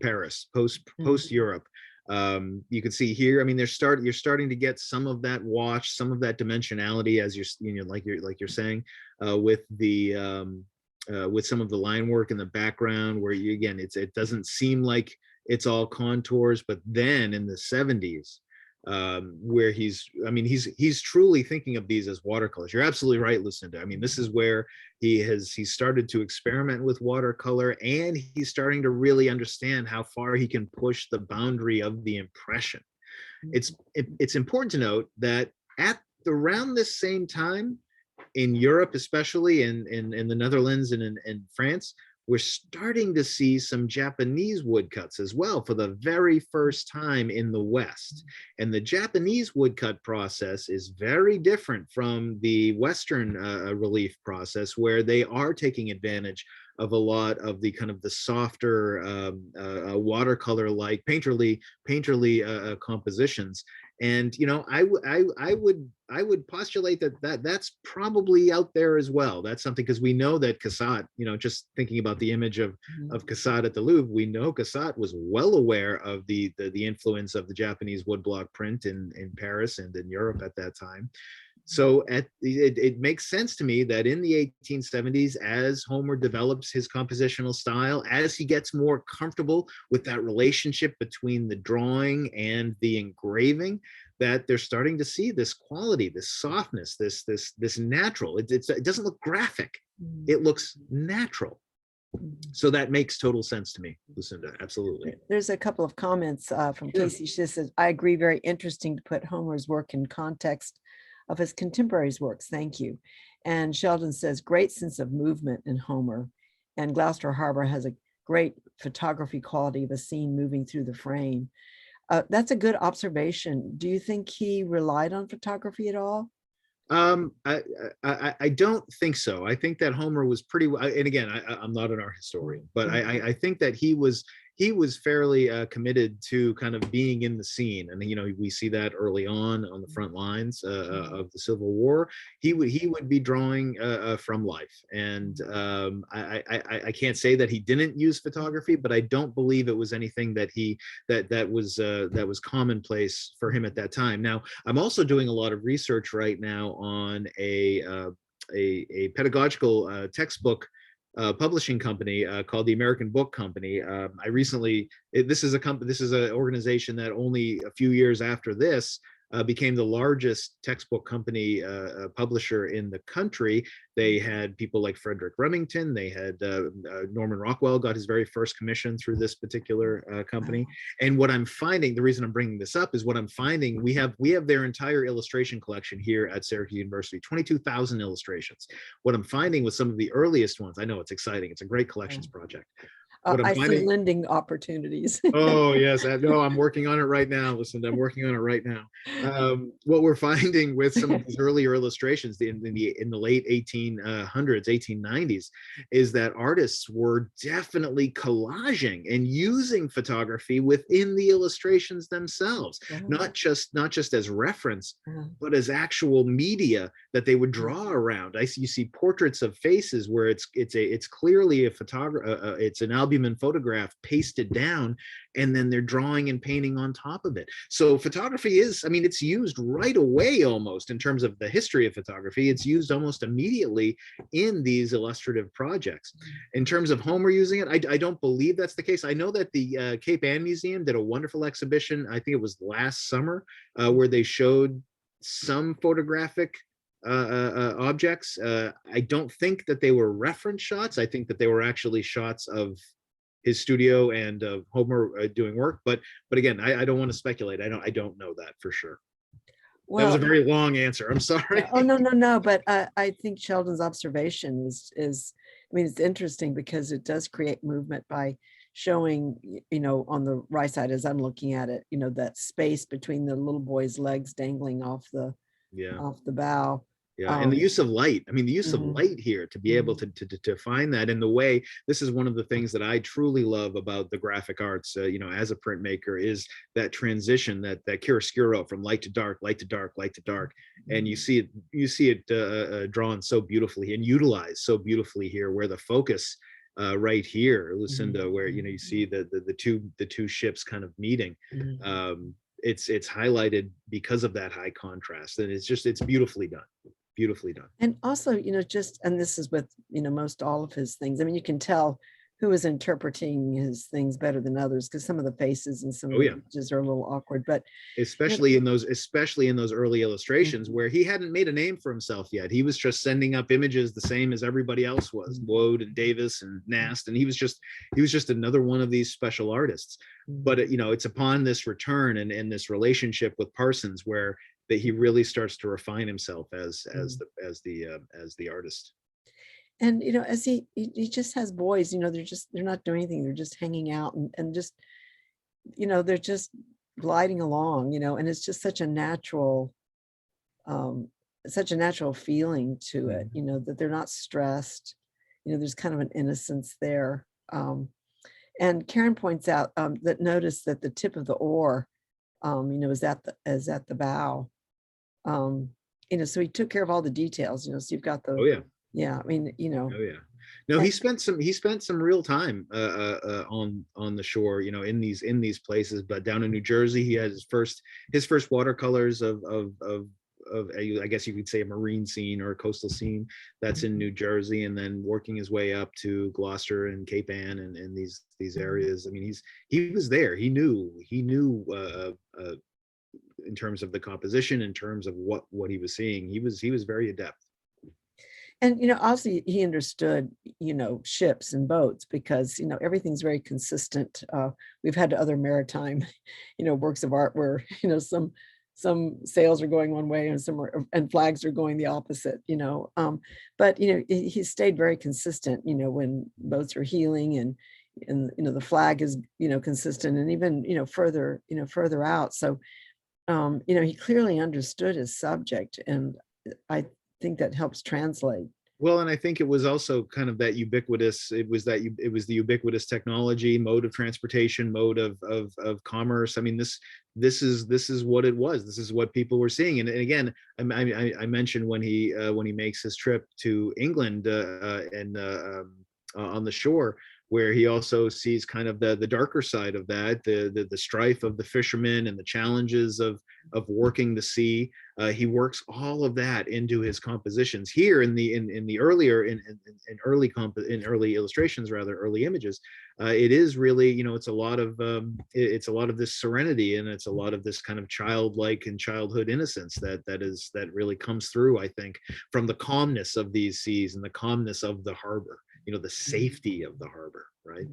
Paris, post Europe. You can see here, I mean, you're starting to get some of that wash, some of that dimensionality, as you're saying, with some of the line work in the background, where it doesn't seem like it's all contours. But then in the 70s, where he's truly thinking of these as watercolors. You're absolutely right, Lucinda. I mean, this is where he started to experiment with watercolor, and he's starting to really understand how far he can push the boundary of the impression. It's important to note that at around this same time, in Europe, especially in the Netherlands and in France, we're starting to see some Japanese woodcuts as well for the very first time in the West. And the Japanese woodcut process is very different from the Western relief process, where they are taking advantage of a lot of the kind of the softer watercolor-like painterly compositions. And I would postulate that's probably out there as well. That's something, because we know that Cassatt, just thinking about the image of Cassatt at the Louvre, we know Cassatt was well aware of the influence of the Japanese woodblock print in Paris and in Europe at that time. So it makes sense to me that in the 1870s, as Homer develops his compositional style, as he gets more comfortable with that relationship between the drawing and the engraving, that they're starting to see this quality, this softness, this natural. It doesn't look graphic. It looks natural. So that makes total sense to me, Lucinda. Absolutely. There's a couple of comments from Casey. She says, I agree, very interesting to put Homer's work in context of his contemporaries' works. Thank you. And Sheldon says, great sense of movement in Homer. And Gloucester Harbor has a great photography quality of a scene moving through the frame. That's a good observation. Do you think he relied on photography at all? I don't think so. I think that Homer was pretty, and again, I'm not an art historian, but I think that he was he was fairly committed to kind of being in the scene, and we see that early on the front lines of the Civil War. He would be drawing from life, and I can't say that he didn't use photography, but I don't believe it was anything that was commonplace for him at that time. Now, I'm also doing a lot of research right now on a pedagogical textbook publishing company called the American Book Company. I recently, this is an organization that only a few years after this became the largest textbook company publisher in the country. They had people like Frederick Remington. They had Norman Rockwell got his very first commission through this particular company. And what I'm finding, the reason I'm bringing this up is what I'm finding, we have their entire illustration collection here at Syracuse University, 22,000 illustrations. What I'm finding with some of the earliest ones, I know it's exciting. It's a great collections project. I see lending opportunities. Oh yes, no, I'm working on it right now. Listen, I'm working on it right now. What we're finding with some of these earlier illustrations in the late 1800s, 1890s, is that artists were definitely collaging and using photography within the illustrations themselves, not just as reference, but as actual media that they would draw around. You see portraits of faces where it's clearly a photograph, it's an albumin photograph pasted down, and then they're drawing and painting on top of it. So photography is, I mean, it's used right away almost in terms of the history of photography. It's used almost immediately in these illustrative projects. In terms of Homer using it, I don't believe that's the case. I know that the Cape Ann Museum did a wonderful exhibition, I think it was last summer, where they showed some photographic objects. I don't think that they were reference shots. I think that they were actually shots of his studio and Homer doing work. But again, I don't want to speculate. I don't know that for sure. Well, that was a very long answer. I'm sorry. Oh, no. But I think Sheldon's observation is, I mean, it's interesting because it does create movement by showing, on the right side as I'm looking at it, that space between the little boy's legs dangling off the bow. Yeah, and the use of light. I mean, the use of light here to be able to find that in the way. This is one of the things that I truly love about the graphic arts. As a printmaker, is that transition, that chiaroscuro from light to dark, light to dark, light to dark, and you see it drawn so beautifully and utilized so beautifully here, where the focus right here, Lucinda, where you see the two ships kind of meeting. It's highlighted because of that high contrast, and it's beautifully done. Beautifully done. And also, and this is with, most all of his things. I mean, you can tell who is interpreting his things better than others, because some of the faces and some of the images are a little awkward, but especially in those early illustrations where he hadn't made a name for himself yet. He was just sending up images the same as everybody else was, Woad and Davis and Nast, and he was just another one of these special artists. But it's upon this return and this relationship with Parsons where that he really starts to refine himself as the artist. And as he just has boys, they're not doing anything, they're just hanging out and just they're just gliding along, and it's just such a natural feeling to it, that they're not stressed, there's kind of an innocence there. And Karen points out that notice that the tip of the oar is at the bow. So he took care of all the details, so you've got the I mean, No, he spent some real time on the shore, in these places. But down in New Jersey, he had his first watercolors of I guess you could say a marine scene or a coastal scene that's in New Jersey, and then working his way up to Gloucester and Cape Ann and these areas. I mean, he was there. He knew in terms of the composition, in terms of what he was seeing, he was very adept. And also he understood ships and boats, because everything's very consistent. We've had other maritime works of art where some sails are going one way and flags are going the opposite, but he stayed very consistent when boats are heeling, and the flag is consistent, and even further out. So he clearly understood his subject, and I think that helps translate Well, and I think it was also kind of that ubiquitous, it was the ubiquitous technology, mode of transportation, mode of commerce. I mean, this is what it was. This is what people were seeing. And again, I mentioned when he makes his trip to England and on the shore, where he also sees kind of the darker side of that, the strife of the fishermen and the challenges of working the sea. He works all of that into his compositions here in the earlier in early illustrations, rather early images. It is really, it's a lot of it's a lot of this serenity, and it's a lot of this kind of childlike and childhood innocence that really comes through, I think, from the calmness of these seas and the calmness of the harbor, the safety of the harbor, right?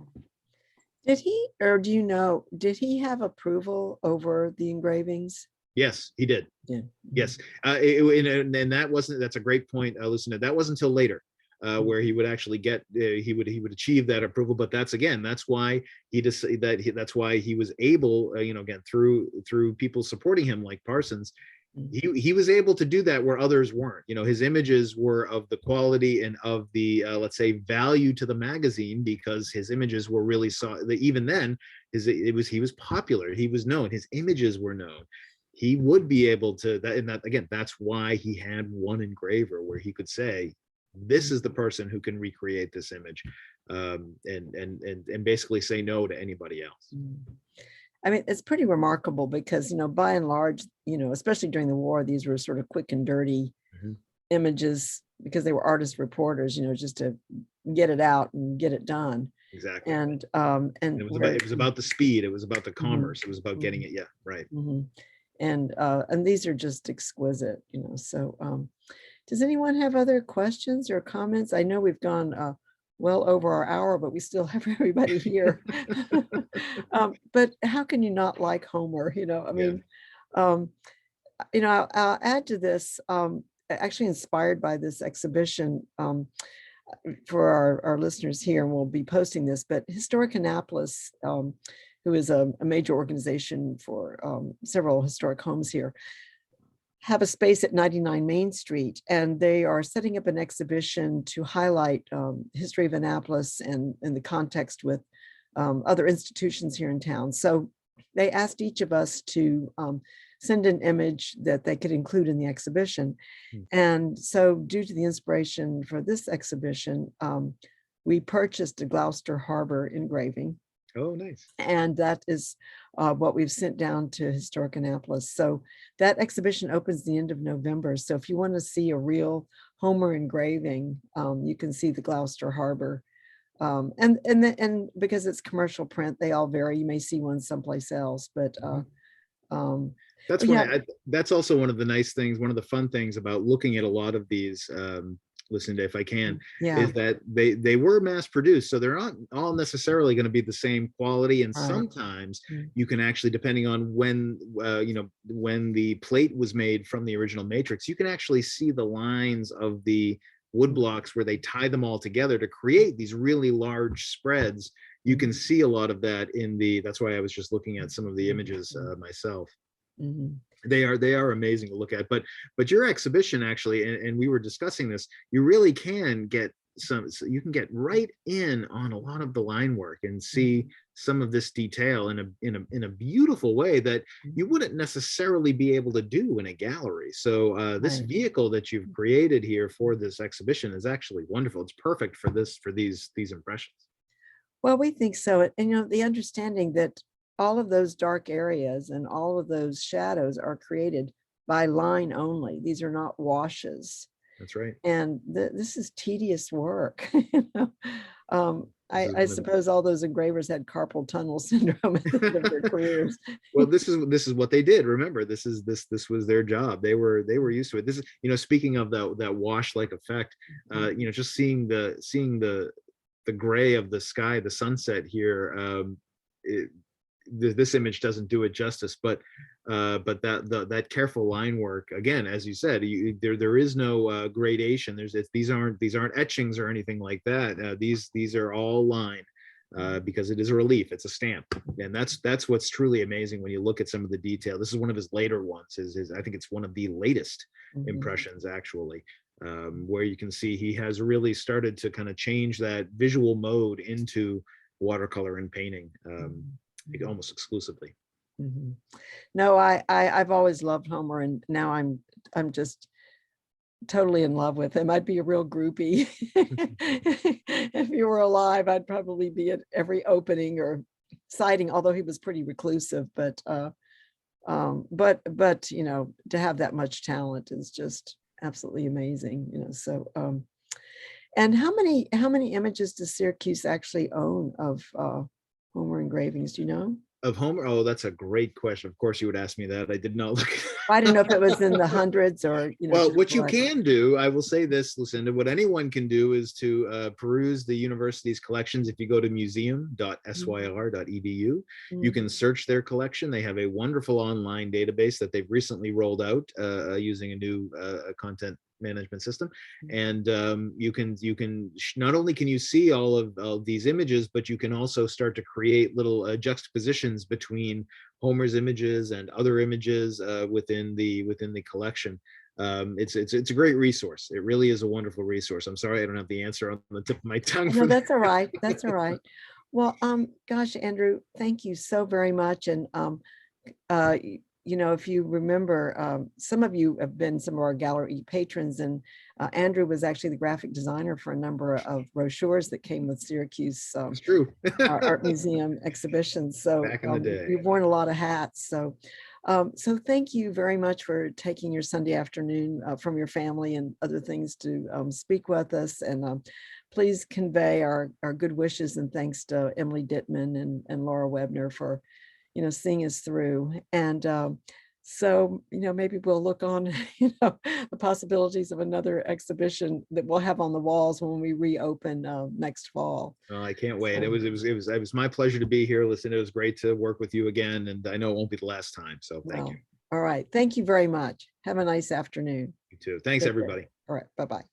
Did he, or do you know, did he have approval over the engravings? Yes, he did. Yeah. Yes, and that's a great point, Lucinda. That wasn't until later where he would actually get he would achieve that approval. But that's why that's why he was able, again, through people supporting him like Parsons. He was able to do that where others weren't. His images were of the quality and of the let's say value to the magazine, because his images were really even then he was popular, he was known, his images were known. He would be able to that's why he had one engraver where he could say, this is the person who can recreate this image, and basically say no to anybody else. I mean, it's pretty remarkable because, by and large, especially during the war, these were sort of quick and dirty images because they were artist reporters, just to get it out and get it done. Exactly. And it was about the speed, it was about the commerce, it was about getting it. Yeah, right. And these are just exquisite, so does anyone have other questions or comments? I know we've gone well over our hour, but we still have everybody here. But how can you not like Homer? I mean, I'll add to this, actually inspired by this exhibition for our listeners here, and we'll be posting this, but Historic Annapolis, who is a major organization for several historic homes here, have a space at 99 Main Street, and they are setting up an exhibition to highlight history of Annapolis and in the context with other institutions here in town. So they asked each of us to send an image that they could include in the exhibition. And so due to the inspiration for this exhibition, we purchased a Gloucester Harbor engraving. Oh, nice. And that is what we've sent down to Historic Annapolis. So that exhibition opens the end of November. So if you want to see a real Homer engraving, you can see the Gloucester Harbor. And because it's commercial print, they all vary. You may see one someplace else, but that's also one of the nice things, one of the fun things about looking at a lot of these, Lucinda, if I can, is that they were mass produced, so they're not all necessarily going to be the same quality, and sometimes you can actually, depending on when when the plate was made from the original matrix, you can actually see the lines of the wood blocks where they tie them all together to create these really large spreads. You can see a lot of that that's why I was just looking at some of the images myself. They are amazing to look at, but your exhibition actually, and we were discussing this, you really can get you can get right in on a lot of the line work and see some of this detail in a beautiful way that you wouldn't necessarily be able to do in a gallery. So this vehicle that you've created here for this exhibition is actually wonderful. It's perfect for these impressions. Well, we think so. And the understanding that all of those dark areas and all of those shadows are created by line only. These are not washes. That's right. And this is tedious work. I suppose all those engravers had carpal tunnel syndrome at the end of their careers. Well, this is what they did. Remember, this was their job. They were used to it. This is, speaking of that wash-like effect, just seeing the gray of the sky, the sunset here. This image doesn't do it justice, but that careful line work, again, as you said, there is no gradation. These aren't etchings or anything like that. These are all line, because it is a relief, it's a stamp, and that's what's truly amazing when you look at some of the detail. This is one of his later ones. I think it's one of the latest impressions, actually. where you can see he has really started to kind of change that visual mode into watercolor and painting, almost exclusively. Mhm. No, I've always loved Homer, and now I'm just totally in love with him. I'd be a real groupie. If he were alive, I'd probably be at every opening or sighting, although he was pretty reclusive, but you know, to have that much talent is just absolutely amazing, you know. So and how many images does Syracuse actually own of Homer engravings, do you know? Of Homer? Oh, that's a great question. Of course, you would ask me that. I did not look. I didn't know if it was in the hundreds or, you know. Well, just what you like- can do, I will say this, Lucinda, what anyone can do is to peruse the university's collections. If you go to museum.syr.edu, you Mhm. can search their collection. They have a wonderful online database that they've recently rolled out using a new content management system, and you can not only can you see all of these images, but you can also start to create little juxtapositions between Homer's images and other images within the collection. It's a great resource. It really is a wonderful resource. I'm sorry I don't have the answer on the tip of my tongue. No, that's all right. That's all right. Well, gosh, Andrew, thank you so very much. And you know, if you remember, some of you have been some of our gallery patrons, and Andrew was actually the graphic designer for a number of brochures that came with Syracuse It's true. Art Museum exhibitions. So Back in the day. you've worn a lot of hats. So so thank you very much for taking your Sunday afternoon from your family and other things to speak with us. And please convey our good wishes and thanks to Emily Dittman and Laura Webner for, you know, seeing us through. And so, you know, maybe we'll look on, you know, the possibilities of another exhibition that we'll have on the walls when we reopen next fall. Oh, I can't wait. So- It was my pleasure to be here. Listen, it was great to work with you again, and I know it won't be the last time. So thank Well, you. all right. Thank you very much. Have a nice afternoon. You too. Thanks, Take care. everybody. All right. Bye-bye.